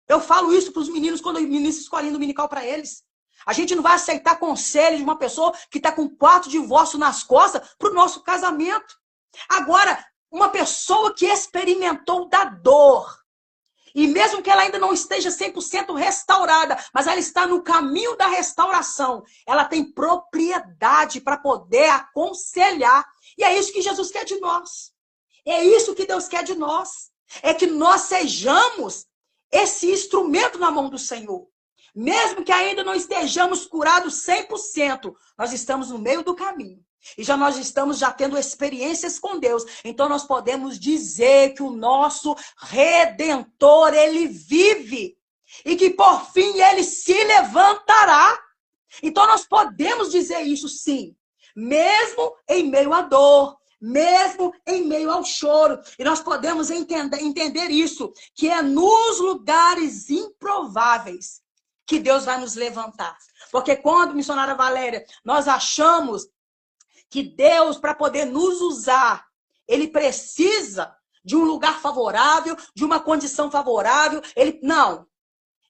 Eu falo isso para os meninos quando eu ministro escolinha dominical para eles. A gente não vai aceitar conselho de uma pessoa que está com 4 divórcios nas costas para o nosso casamento. Agora, uma pessoa que experimentou da dor, e mesmo que ela ainda não esteja 100% restaurada, mas ela está no caminho da restauração, ela tem propriedade para poder aconselhar. E é isso que Jesus quer de nós. É isso que Deus quer de nós. É que nós sejamos esse instrumento na mão do Senhor. Mesmo que ainda não estejamos curados 100%, nós estamos no meio do caminho. E nós estamos tendo experiências com Deus. Então nós podemos dizer que o nosso Redentor, Ele vive. E que por fim Ele se levantará. Então nós podemos dizer isso sim. Mesmo em meio à dor. Mesmo em meio ao choro. E nós podemos entender isso. Que é nos lugares improváveis que Deus vai nos levantar. Porque quando, missionária Valéria, nós achamos que Deus, para poder nos usar, Ele precisa de um lugar favorável, de uma condição favorável. Não.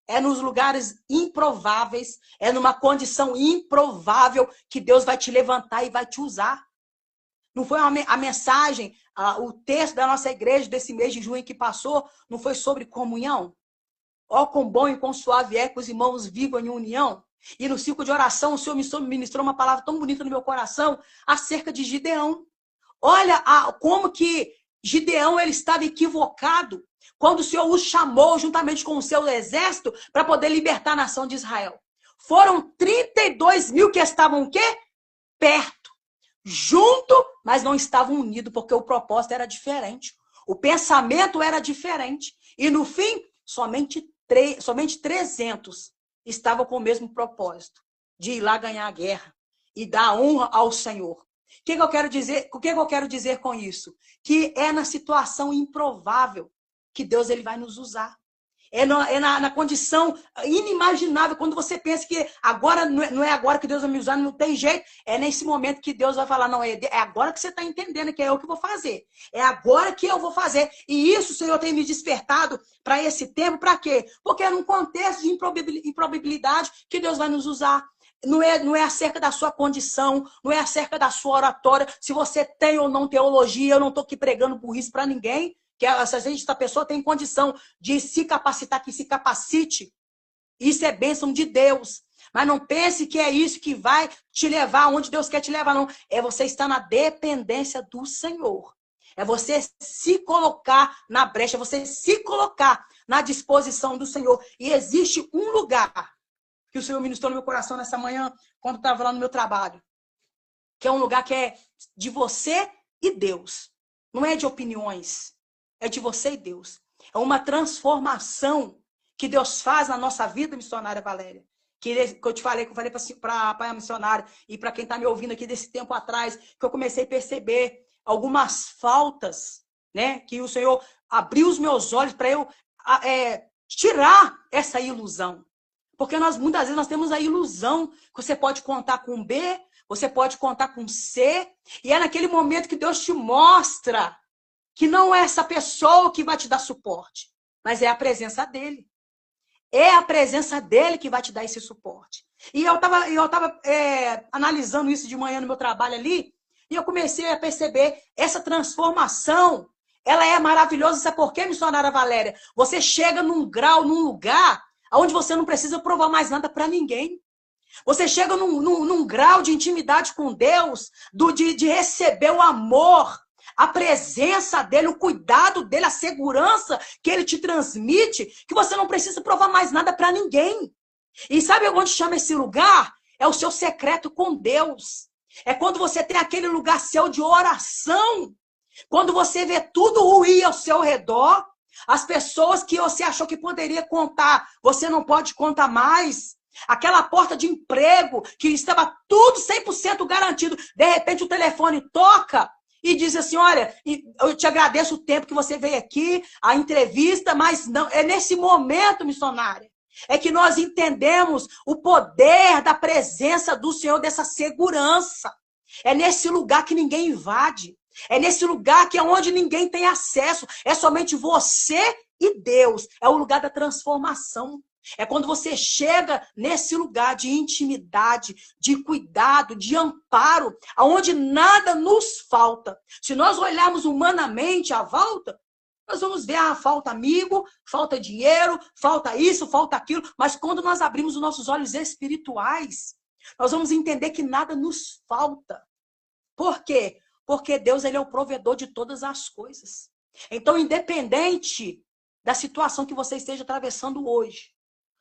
É nos lugares improváveis, é numa condição improvável que Deus vai te levantar e vai te usar. Não foi a mensagem, o texto da nossa igreja desse mês de junho que passou, não foi sobre comunhão? Ó, quão bom e quão suave é que os irmãos vivam em união. E no ciclo de oração, o Senhor me ministrou uma palavra tão bonita no meu coração acerca de Gideão. Olha como que Gideão ele estava equivocado quando o Senhor o chamou juntamente com o seu exército para poder libertar a nação de Israel. Foram 32 mil que estavam o quê? Perto. Junto, mas não estavam unidos, porque o propósito era diferente. O pensamento era diferente. E no fim, somente 300 estavam com o mesmo propósito, de ir lá ganhar a guerra e dar honra ao Senhor. O que eu quero dizer com isso? Que é na situação improvável que Deus ele vai nos usar. É na condição inimaginável, quando você pensa que agora não é agora que Deus vai me usar, não tem jeito. É nesse momento que Deus vai falar, não, é agora que você está entendendo que é eu que vou fazer. É agora que eu vou fazer. E isso o Senhor tem me despertado para esse tempo, para quê? Porque é num contexto de improbabilidade que Deus vai nos usar. Não é acerca da sua condição, não é acerca da sua oratória, se você tem ou não teologia. Eu não estou aqui pregando burrice para ninguém. Que essa pessoa tem condição de se capacitar, que se capacite. Isso é bênção de Deus. Mas não pense que é isso que vai te levar aonde Deus quer te levar, não. É você estar na dependência do Senhor. É você se colocar na brecha, é você se colocar na disposição do Senhor. E existe um lugar que o Senhor ministrou no meu coração nessa manhã, quando estava lá no meu trabalho. Que é um lugar que é de você e Deus. Não é de opiniões. É de você e Deus. É uma transformação que Deus faz na nossa vida, missionária Valéria. Que eu falei para a missionária e para quem está me ouvindo aqui desse tempo atrás, que eu comecei a perceber algumas faltas, né? Que o Senhor abriu os meus olhos para eu tirar essa ilusão. Porque muitas vezes nós temos a ilusão que você pode contar com B, você pode contar com C, e é naquele momento que Deus te mostra que não é essa pessoa que vai te dar suporte, mas é a presença dele. É a presença dele que vai te dar esse suporte. E eu tava analisando isso de manhã no meu trabalho ali, e eu comecei a perceber essa transformação. Ela é maravilhosa. Sabe por quê, missionária Valéria? Você chega num grau, num lugar, onde você não precisa provar mais nada para ninguém. Você chega num grau de intimidade com Deus, de receber o amor, a presença dele, o cuidado dele, a segurança que ele te transmite, que você não precisa provar mais nada para ninguém. E sabe onde chama esse lugar? É o seu secreto com Deus. É quando você tem aquele lugar seu de oração. Quando você vê tudo ruim ao seu redor, as pessoas que você achou que poderia contar, você não pode contar mais. Aquela porta de emprego que estava tudo 100% garantido. De repente o telefone toca e diz assim, olha, eu te agradeço o tempo que você veio aqui, a entrevista, mas não, é nesse momento, missionária, é que nós entendemos o poder da presença do Senhor, dessa segurança. É nesse lugar que ninguém invade. É nesse lugar que é onde ninguém tem acesso. É somente você e Deus. É o lugar da transformação. É quando você chega nesse lugar de intimidade, de cuidado, de amparo, aonde nada nos falta. Se nós olharmos humanamente à volta, nós vamos ver, falta amigo, falta dinheiro, falta isso, falta aquilo. Mas quando nós abrimos os nossos olhos espirituais, nós vamos entender que nada nos falta. Por quê? Porque Deus, ele é o provedor de todas as coisas. Então, independente da situação que você esteja atravessando hoje,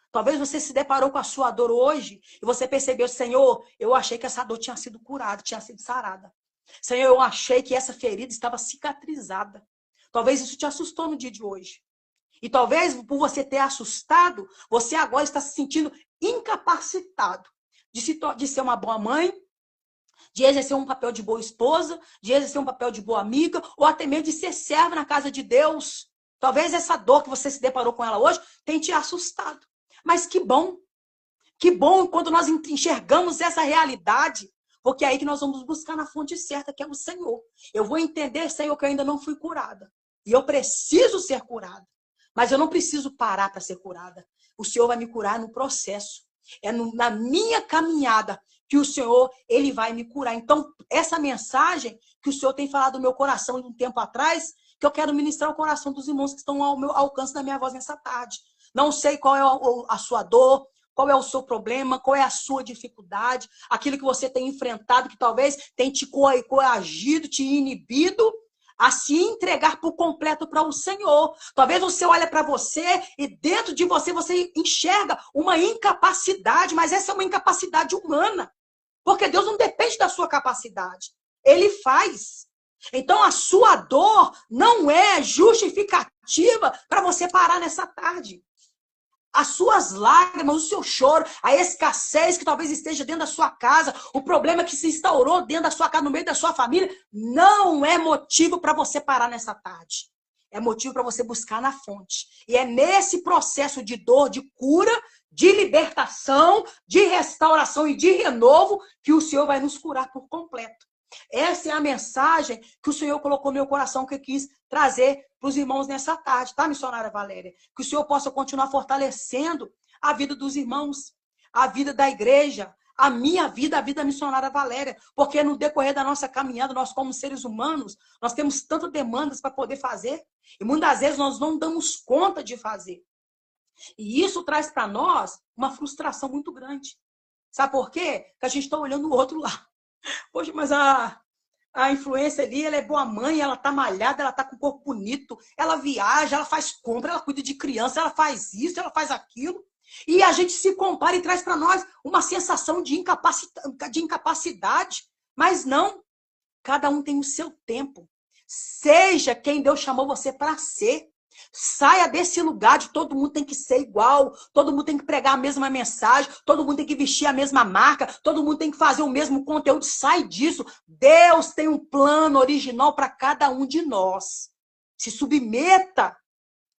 talvez você se deparou com a sua dor hoje e você percebeu, Senhor, eu achei que essa dor tinha sido curada, tinha sido sarada. Senhor, eu achei que essa ferida estava cicatrizada. Talvez isso te assustou no dia de hoje. E talvez, por você ter assustado, você agora está se sentindo incapacitado de ser uma boa mãe, de exercer um papel de boa esposa, de exercer um papel de boa amiga, ou até mesmo de ser serva na casa de Deus. Talvez essa dor que você se deparou com ela hoje tenha te assustado. Mas que bom quando nós enxergamos essa realidade, porque é aí que nós vamos buscar na fonte certa, que é o Senhor. Eu vou entender, Senhor, que eu ainda não fui curada. E eu preciso ser curada. Mas eu não preciso parar para ser curada. O Senhor vai me curar no processo. É na minha caminhada que o Senhor, ele vai me curar. Então, essa mensagem que o Senhor tem falado no meu coração de um tempo atrás, que eu quero ministrar ao coração dos irmãos que estão ao meu alcance da minha voz nessa tarde. Não sei qual é a sua dor, qual é o seu problema, qual é a sua dificuldade, aquilo que você tem enfrentado, que talvez tenha te coagido, te inibido a se entregar por completo para o Senhor. Talvez você olhe para você e dentro de você enxerga uma incapacidade, mas essa é uma incapacidade humana. Porque Deus não depende da sua capacidade. Ele faz. Então a sua dor não é justificativa para você parar nessa tarde. As suas lágrimas, o seu choro, a escassez que talvez esteja dentro da sua casa, o problema que se instaurou dentro da sua casa, no meio da sua família, não é motivo para você parar nessa tarde. É motivo para você buscar na fonte. E é nesse processo de dor, de cura, de libertação, de restauração e de renovo que o Senhor vai nos curar por completo. Essa é a mensagem que o Senhor colocou no meu coração, que eu quis trazer para os irmãos nessa tarde, tá, missionária Valéria? Que o Senhor possa continuar fortalecendo a vida dos irmãos, a vida da igreja, a minha vida, a vida da missionária Valéria. Porque no decorrer da nossa caminhada, nós como seres humanos, nós temos tantas demandas para poder fazer. E muitas vezes nós não damos conta de fazer. E isso traz para nós uma frustração muito grande. Sabe por quê? Porque a gente está olhando o outro lá. Poxa, mas a influência ali, ela é boa mãe, ela tá malhada, ela tá com o corpo bonito, ela viaja, ela faz compra, ela cuida de criança, ela faz isso, ela faz aquilo. E a gente se compara e traz para nós uma sensação de incapacidade. Mas não, cada um tem o seu tempo. Seja quem Deus chamou você para ser. Saia desse lugar de todo mundo tem que ser igual, todo mundo tem que pregar a mesma mensagem, todo mundo tem que vestir a mesma marca, todo mundo tem que fazer o mesmo conteúdo. Sai disso. Deus tem um plano original para cada um de nós. Se submeta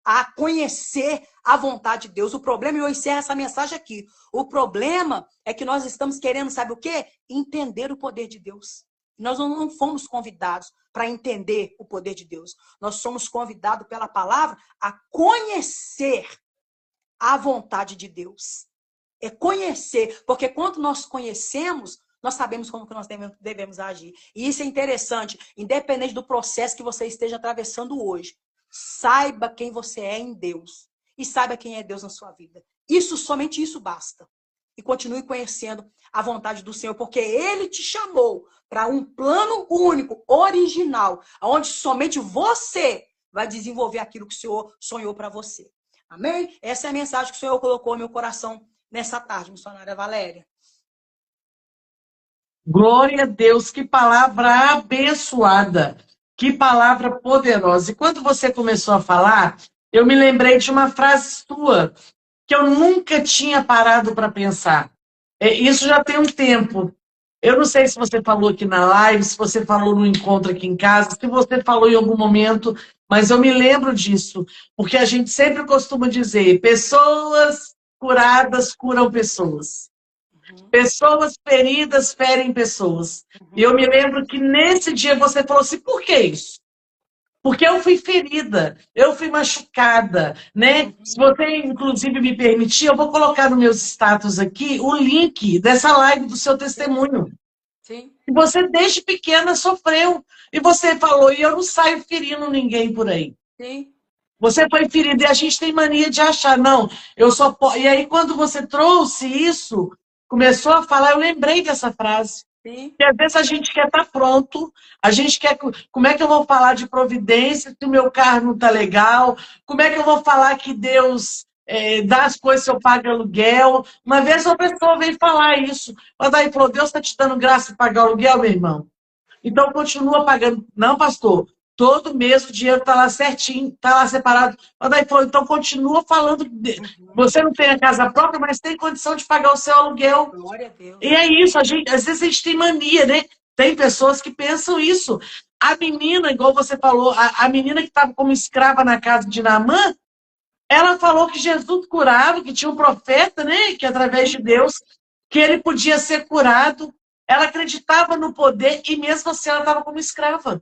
a conhecer a vontade de Deus. O problema, e eu encerro essa mensagem aqui, o problema é que nós estamos querendo, sabe o quê? Entender o poder de Deus. Nós não fomos convidados para entender o poder de Deus. Nós somos convidados pela palavra a conhecer a vontade de Deus. É conhecer, porque quando nós conhecemos, nós sabemos como que nós devemos agir. E isso é interessante, independente do processo que você esteja atravessando hoje. Saiba quem você é em Deus. E saiba quem é Deus na sua vida. Somente isso basta. E continue conhecendo a vontade do Senhor, porque Ele te chamou para um plano único, original, onde somente você vai desenvolver aquilo que o Senhor sonhou para você. Amém? Essa é a mensagem que o Senhor colocou no meu coração nessa tarde, missionária Valéria. Glória a Deus, que palavra abençoada, que palavra poderosa. E quando você começou a falar, eu me lembrei de uma frase sua, que eu nunca tinha parado para pensar. Isso já tem um tempo. Eu não sei se você falou aqui na live, se você falou no encontro aqui em casa, se você falou em algum momento, mas eu me lembro disso, porque a gente sempre costuma dizer: pessoas curadas curam pessoas. Uhum, Pessoas feridas ferem pessoas. E eu uhum, me lembro que nesse dia você falou assim: por que isso? Porque eu fui ferida, eu fui machucada, né? Se uhum. você, inclusive, me permitir, eu vou colocar nos meus status aqui o link dessa live do seu Sim, testemunho. sim, E você, desde pequena, sofreu. E você falou: e eu não saio ferindo ninguém por aí. sim, Você foi ferida. E a gente tem mania de achar, não, eu só posso. E aí, quando você trouxe isso, começou a falar, eu lembrei dessa frase. sim. E às vezes a gente quer estar pronto, a gente quer. Como é que eu vou falar de providência se o meu carro não está legal? Como é que eu vou falar que Deus dá as coisas se eu pago aluguel? Uma vez uma pessoa veio falar isso. Mas daí falou: Deus está te dando graça de pagar aluguel, meu irmão? Então continua pagando. Não, pastor. Todo mês o dinheiro está lá certinho, está lá separado. Mas daí falou: então continua falando. Uhum. Você não tem a casa própria, mas tem condição de pagar o seu aluguel. Glória a E Deus. é isso, às vezes a gente tem mania, né? Tem pessoas que pensam isso. A menina, igual você falou, a menina que estava como escrava na casa de Naamã, ela falou que Jesus curava, que tinha um profeta, né? Que através de Deus, que ele podia ser curado. Ela acreditava no poder e mesmo assim ela estava como escrava.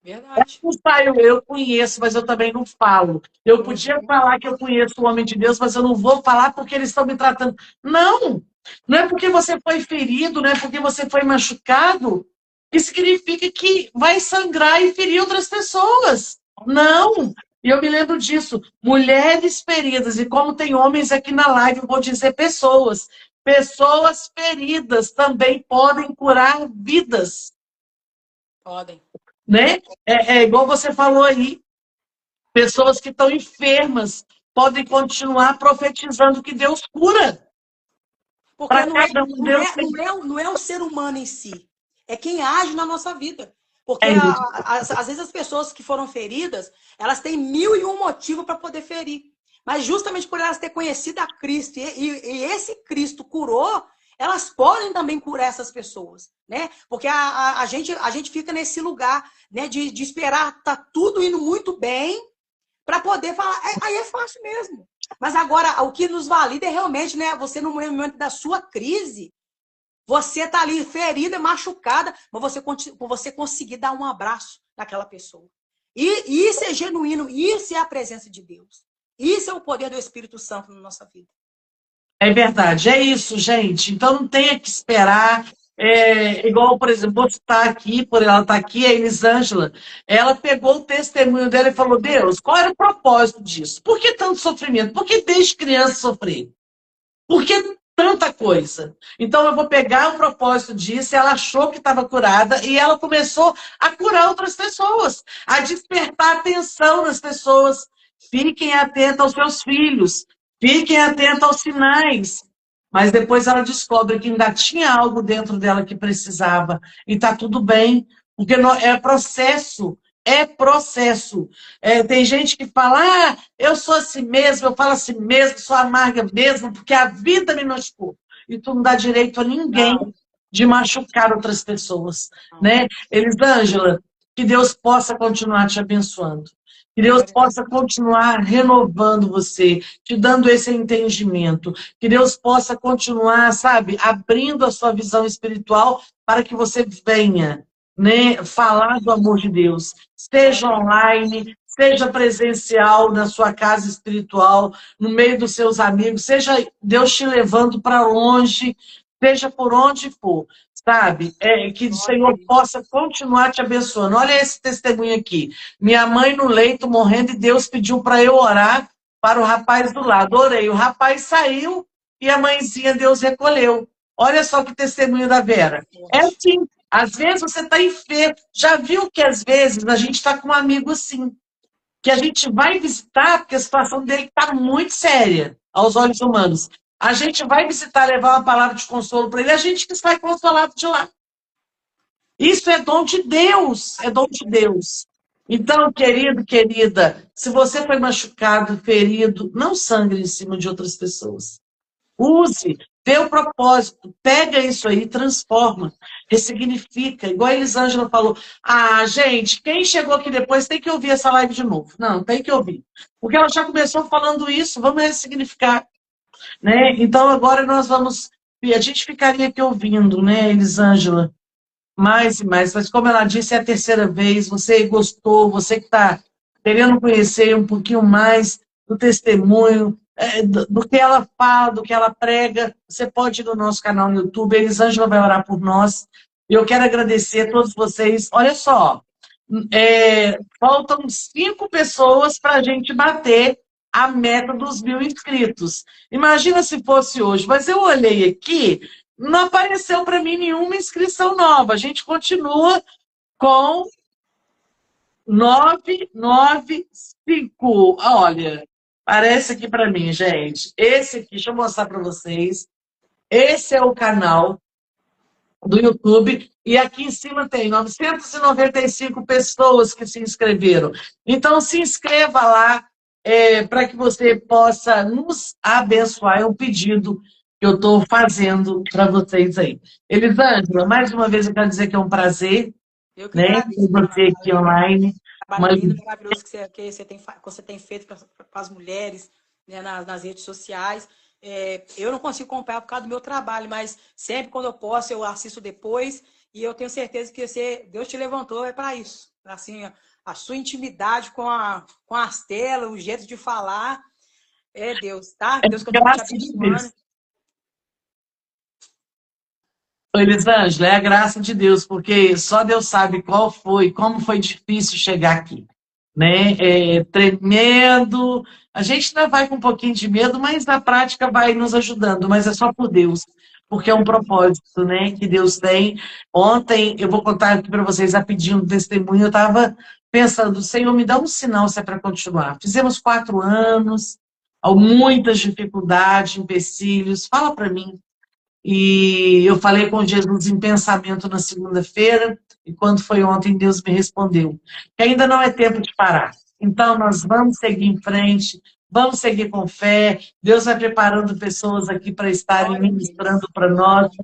Verdade. Não saio, eu conheço, mas eu também não falo. Eu podia Uhum. falar que eu conheço o homem de Deus, mas eu não vou falar porque eles estão me tratando. Não! Não é porque você foi ferido, não é porque você foi machucado, que significa que vai sangrar e ferir outras pessoas. Não! E eu me lembro disso. Mulheres feridas, e como tem homens aqui na live, eu vou dizer pessoas. Pessoas feridas também podem curar vidas, Podem. né? É igual você falou aí. Pessoas que estão enfermas podem continuar profetizando que Deus cura. Porque Para cada um, Deus tem. não é o ser humano em si, é quem age na nossa vida. Porque É isso. às vezes as pessoas que foram feridas, elas têm mil e um motivo para poder ferir. Mas justamente por elas ter conhecido a Cristo e esse Cristo curou, elas podem também curar essas pessoas, né? Porque a gente fica nesse lugar, né, de esperar tá tudo indo muito bem para poder falar. Aí é fácil mesmo. Mas agora, o que nos valida é realmente, né? Você, no momento da sua crise, você tá ali ferida, machucada, mas você conseguir dar um abraço naquela pessoa. E isso é genuíno, isso é a presença de Deus. Isso é o poder do Espírito Santo na nossa vida. É verdade, é isso, gente. Então não tenha que esperar. Igual, por exemplo, vou citar aqui, por ela estar aqui, a Elisângela, ela pegou o testemunho dela e falou: Deus, qual era o propósito disso? Por que tanto sofrimento? Por que desde criança sofrer? Por que tanta coisa? Então eu vou pegar o propósito disso, ela achou que estava curada e ela começou a curar outras pessoas, a despertar atenção nas pessoas. Fiquem atentos aos seus filhos, fiquem atentos aos sinais. Mas depois ela descobre que ainda tinha algo dentro dela que precisava. E está tudo bem, porque é processo. É processo. Tem gente que fala: ah, eu sou assim mesmo, eu falo assim mesmo, sou amarga mesmo, porque a vida me machucou. E tu não dá direito a ninguém Não, de machucar outras pessoas, não. né? Elisângela, que Deus possa continuar te abençoando. Que Deus Glória a possa Deus. continuar renovando você, te dando esse entendimento. Que Deus possa continuar, sabe, abrindo a sua visão espiritual para que você venha, né, falar do amor de Deus. Seja Glória a Deus. online, seja presencial na sua casa espiritual, no meio dos seus amigos, seja Deus te levando para longe, seja por onde for, sabe? Que o Glória a Senhor Deus. possa continuar te abençoando. Olha esse testemunho aqui. Minha mãe no leito morrendo e Deus pediu para eu orar para o rapaz do lado. Orei. O rapaz saiu e a mãezinha Deus recolheu. Olha só que testemunho da Vera. É Forte. assim. Às vezes você está enfermo. Já viu que às vezes a gente está com um amigo assim, que a gente vai visitar, porque a situação dele está muito séria aos olhos humanos. A gente vai visitar, levar uma palavra de consolo para ele, a gente que sai consolado de lá. Isso é dom de Deus, é dom de Deus. Então, querido, querida, se você foi machucado, ferido, não sangre em cima de outras pessoas. Use, vê o propósito, pega isso aí, transforma, ressignifica. Igual a Elisângela falou, ah, gente, quem chegou aqui depois tem que ouvir essa live de novo. Não, tem que ouvir. Porque ela já começou falando isso, vamos ressignificar, né? Então, agora nós vamos, e a gente ficaria aqui ouvindo, né, Elisângela? Mais e mais, mas como ela disse, é a terceira vez, você gostou, você que está querendo conhecer um pouquinho mais do testemunho, do que ela fala, do que ela prega, você pode ir no nosso canal no YouTube, a Elisângela vai orar por nós, e eu quero agradecer a todos vocês. Olha só, faltam 5 pessoas para a gente bater a meta dos 1.000 inscritos. Imagina se fosse hoje, mas eu olhei aqui, não apareceu para mim nenhuma inscrição nova. A gente continua com 995. Olha, parece aqui para mim, gente. Esse aqui, deixa eu mostrar para vocês. Esse é o canal do YouTube. E aqui em cima tem 995 pessoas que se inscreveram. Então, se inscreva lá para que você possa nos abençoar. É um pedido que eu estou fazendo para vocês aí. Elisângela, mais uma vez eu quero dizer que é um prazer, Eu que né, agradeço, ter você aqui online. trabalho lindo, maravilhoso que você tem feito para as mulheres, né, nas redes sociais. Eu não consigo acompanhar por causa do meu trabalho, mas sempre quando eu posso, eu assisto depois e eu tenho certeza que Deus te levantou para isso. Assim, a sua intimidade com as telas, o jeito de falar, é Deus, tá? Deus continue te Graças a abençoando. Deus. Elisângela, é a graça de Deus, porque só Deus sabe como foi difícil chegar aqui, né? Tremendo. A gente ainda vai com um pouquinho de medo, mas na prática vai nos ajudando, mas é só por Deus, porque é um propósito, né, que Deus tem. Ontem, eu vou contar aqui para vocês rapidinho um testemunho, eu estava pensando, Senhor, me dá um sinal se é para continuar. Fizemos 4 anos, muitas dificuldades, empecilhos, fala para mim. E eu falei com Jesus em pensamento na segunda-feira, e quando foi ontem, Deus me respondeu que ainda não é tempo de parar. Então, nós vamos seguir em frente, vamos seguir com fé. Deus vai preparando pessoas aqui para estarem Glória a ministrando Deus. para nós,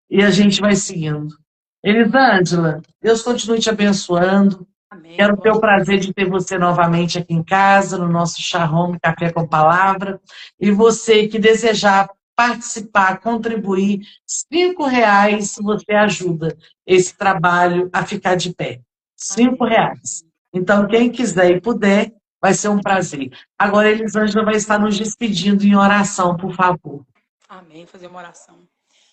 e a gente vai seguindo. Elisângela, Deus continue te abençoando. Amém. Quero ter o Glória a prazer Deus. de ter você novamente aqui em casa, no nosso Shalom Café com Palavra. E você que desejar participar, contribuir, R$ 5 você ajuda esse trabalho a ficar de pé. Amém. R$ 5. Então, quem quiser e puder, vai ser um prazer. Agora, Elisângela vai estar nos despedindo em oração, por favor. Amém. Fazer uma oração.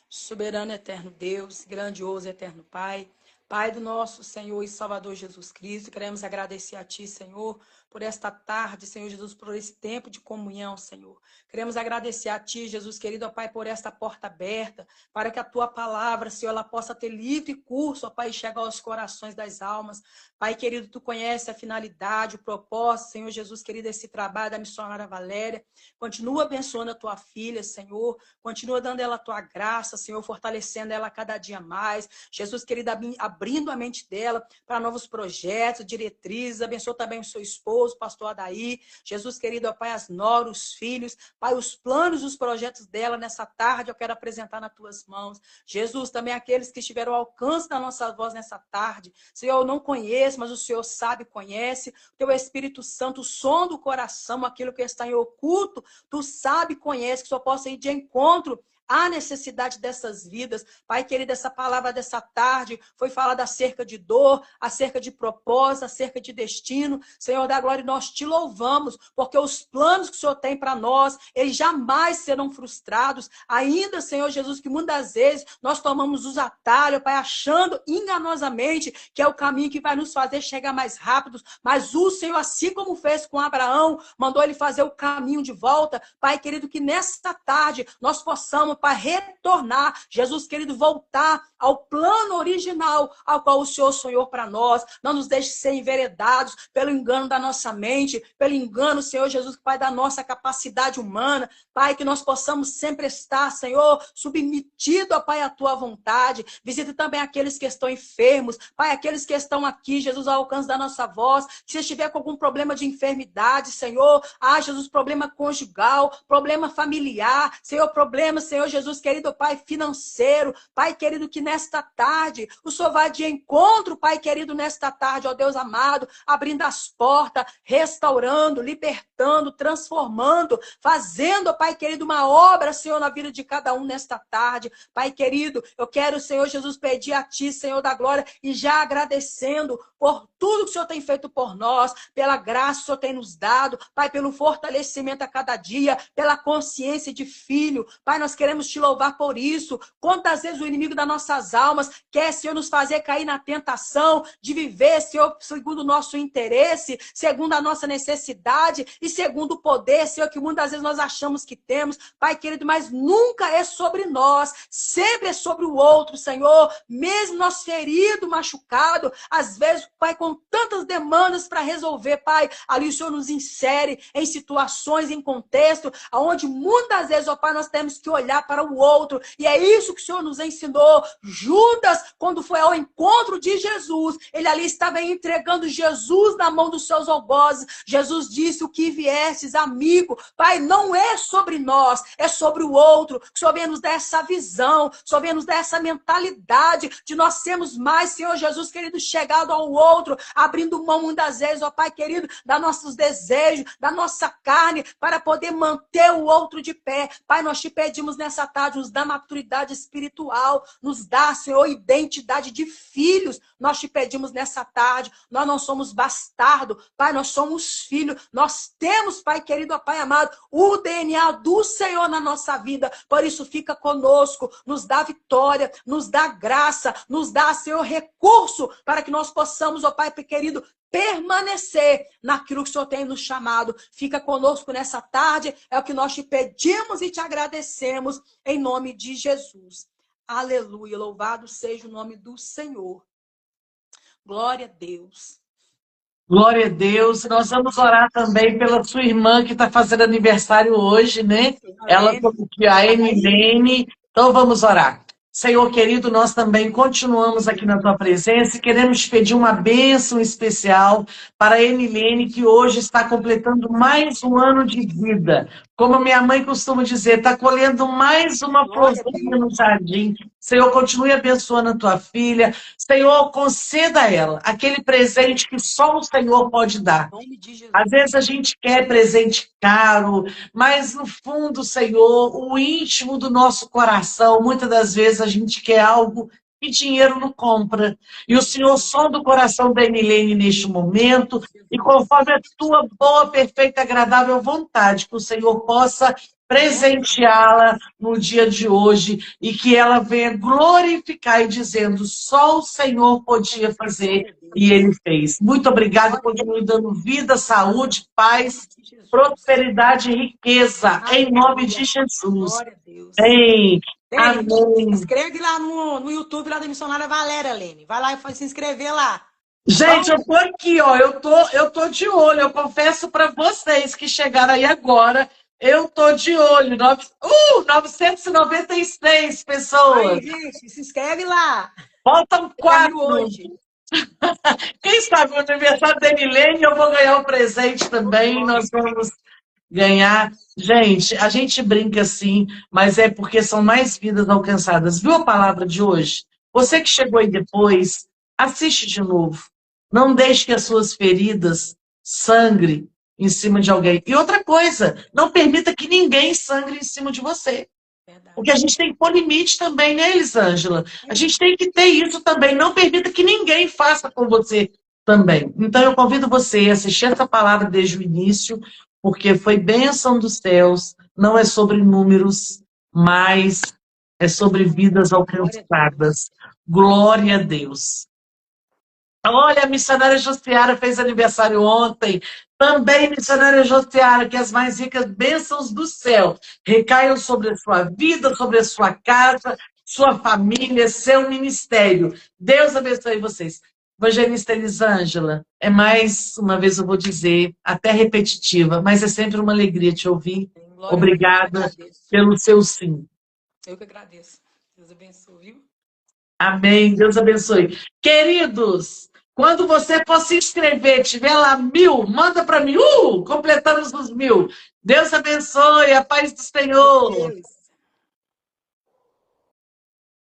Soberano eterno Deus, grandioso eterno Pai, Pai do nosso Senhor e Salvador Jesus Cristo, queremos agradecer a Ti, Senhor, por esta tarde, Senhor Jesus, por esse tempo de comunhão, Senhor. Queremos agradecer a Ti, Jesus querido, ó Pai, por esta porta aberta, para que a Tua palavra, Senhor, ela possa ter livre curso, ó Pai, e chegar aos corações das almas. Pai querido, Tu conhece a finalidade, o propósito, Senhor Jesus querido, esse trabalho da missionária Valéria. Continua abençoando a Tua filha, Senhor. Continua dando ela a Tua graça, Senhor, fortalecendo ela cada dia mais. Jesus querido, abrindo a mente dela para novos projetos, diretrizes. Abençoa também o seu esposo, pastor Adair. Jesus querido, ó Pai, as noras, os filhos. Pai, os planos, os projetos dela nessa tarde eu quero apresentar nas Tuas mãos. Jesus, também aqueles que estiveram ao alcance da nossa voz nessa tarde. Senhor, eu não conheço, mas o Senhor sabe e conhece. Teu Espírito Santo, o som do coração, aquilo que está em oculto, Tu sabe e conhece, que o Senhor possa ir de encontro a necessidade dessas vidas. Pai querido, essa palavra dessa tarde foi falada acerca de dor, acerca de propósito, acerca de destino. Senhor da glória, nós Te louvamos, porque os planos que o Senhor tem para nós, eles jamais serão frustrados. Ainda, Senhor Jesus, que muitas vezes nós tomamos os atalhos, Pai, achando enganosamente que é o caminho que vai nos fazer chegar mais rápido. Mas o Senhor, assim como fez com Abraão, mandou ele fazer o caminho de volta. Pai querido, que nessa tarde nós possamos Pai, retornar, Jesus querido, voltar ao plano original ao qual o Senhor sonhou para nós. Não nos deixe ser enveredados pelo engano da nossa mente, pelo engano, Senhor Jesus, Pai, da nossa capacidade humana. Pai, que nós possamos sempre estar, Senhor, submetido, ó Pai, à Tua vontade. Visite também aqueles que estão enfermos, Pai, aqueles que estão aqui, Jesus, ao alcance da nossa voz. Se estiver com algum problema de enfermidade, Senhor, Jesus, problema conjugal, problema familiar, Senhor, problema, Senhor Jesus, querido Pai, financeiro, Pai querido, que nesta tarde o Senhor vai de encontro, Pai querido, nesta tarde, ó Deus amado, abrindo as portas, restaurando, libertando, transformando, fazendo, ó Pai querido, uma obra, Senhor, na vida de cada um nesta tarde. Pai querido, eu quero, Senhor Jesus, pedir a Ti, Senhor da glória, e já agradecendo por tudo que o Senhor tem feito por nós, pela graça que o Senhor tem nos dado, Pai, pelo fortalecimento a cada dia, pela consciência de filho. Pai, nós queremos Te louvar por isso. Quantas vezes o inimigo das nossas almas quer, Senhor, nos fazer cair na tentação de viver, Senhor, segundo o nosso interesse, segundo a nossa necessidade e segundo o poder, Senhor, que muitas vezes nós achamos que temos. Pai querido, mas nunca é sobre nós, sempre é sobre o outro, Senhor. Mesmo nós ferido, machucado, às vezes, Pai, com tantas demandas para resolver, Pai, ali o Senhor nos insere em situações, em contexto, onde muitas vezes, ó Pai, nós temos que olhar para o outro, e é isso que o Senhor nos ensinou. Judas, quando foi ao encontro de Jesus, ele ali estava entregando Jesus na mão dos seus algozes. Jesus disse: o que viestes, amigo, Pai, não é sobre nós, é sobre o outro. Que o Senhor venha nos dar essa visão, o Senhor venha nos dar essa mentalidade de nós sermos mais, Senhor Jesus querido, chegado ao outro, abrindo mão muitas vezes, ó Pai querido, dos nossos desejos, da nossa carne, para poder manter o outro de pé. Pai, nós Te pedimos nessa tarde, nos dá maturidade espiritual, nos dá, Senhor, identidade de filhos. Nós Te pedimos nessa tarde, nós não somos bastardo, Pai, nós somos filhos, nós temos, Pai querido, ó Pai amado, o DNA do Senhor na nossa vida. Por isso, fica conosco, nos dá vitória, nos dá graça, nos dá, Senhor, recurso para que nós possamos, ó Pai querido, permanecer naquilo que o Senhor tem nos chamado. Fica conosco nessa tarde, é o que nós Te pedimos e Te agradecemos, em nome de Jesus. Aleluia, louvado seja o nome do Senhor. Glória a Deus. Glória a Deus. Nós vamos orar também pela sua irmã que está fazendo aniversário hoje, né? Ela falou que a Emilene. Então vamos orar. Senhor querido, nós também continuamos aqui na Tua presença e queremos te pedir uma bênção especial para a Emilene, que hoje está completando mais um ano de vida. Como minha mãe costuma dizer, está colhendo mais uma florzinha no jardim. Senhor, continue abençoando a tua filha. Senhor, conceda a ela aquele presente que só o Senhor pode dar. Às vezes a gente quer presente caro, mas no fundo, Senhor, o íntimo do nosso coração, muitas das vezes a gente quer algo que dinheiro não compra. E o Senhor sonda o coração da Emilene neste momento, e conforme a tua boa, perfeita, agradável vontade, que o Senhor possa presenteá-la no dia de hoje e que ela venha glorificar e dizendo: só o Senhor podia fazer e Ele fez. Muito obrigado, continue dando vida, saúde, paz, prosperidade e riqueza, em nome de Jesus. Amém. Amém. Inscreve lá no YouTube lá da missionária Valéria, Lene. Vai lá e se inscrever lá. Gente, eu tô aqui, ó. Eu tô de olho. Eu confesso para vocês que chegaram aí agora. Eu tô de olho. 996 pessoas. Aí, gente, se inscreve lá. Faltam 4 hoje. Quem sabe o aniversário da Emilene, eu vou ganhar um presente também. Nós vamos ganhar. Gente, a gente brinca assim, mas é porque são mais vidas alcançadas. Viu a palavra de hoje? Você que chegou aí depois, assiste de novo. Não deixe que as suas feridas sangrem em cima de alguém. E outra coisa, não permita que ninguém sangre em cima de você. Porque a gente tem que pôr limite também, né, Elisângela? A gente tem que ter isso também. Não permita que ninguém faça com você também. Então eu convido você a assistir essa palavra desde o início, porque foi bênção dos céus, não é sobre números, mas é sobre vidas alcançadas. Glória a Deus. Olha, a missionária Jussiara fez aniversário ontem. Também, missionária Josiara, que as mais ricas bênçãos do céu recaiam sobre a sua vida, sobre a sua casa, sua família, seu ministério. Deus abençoe vocês. Evangelista Elisângela, é mais uma vez eu vou dizer, até repetitiva, mas é sempre uma alegria te ouvir. Glória a Deus, eu que Obrigada agradeço. pelo seu sim. Eu que agradeço. Deus abençoe, viu? Amém. Deus abençoe. Queridos, quando você for se inscrever, tiver lá 1000, manda para mim. Completamos os 1000. Deus abençoe. A paz do Senhor. Deus.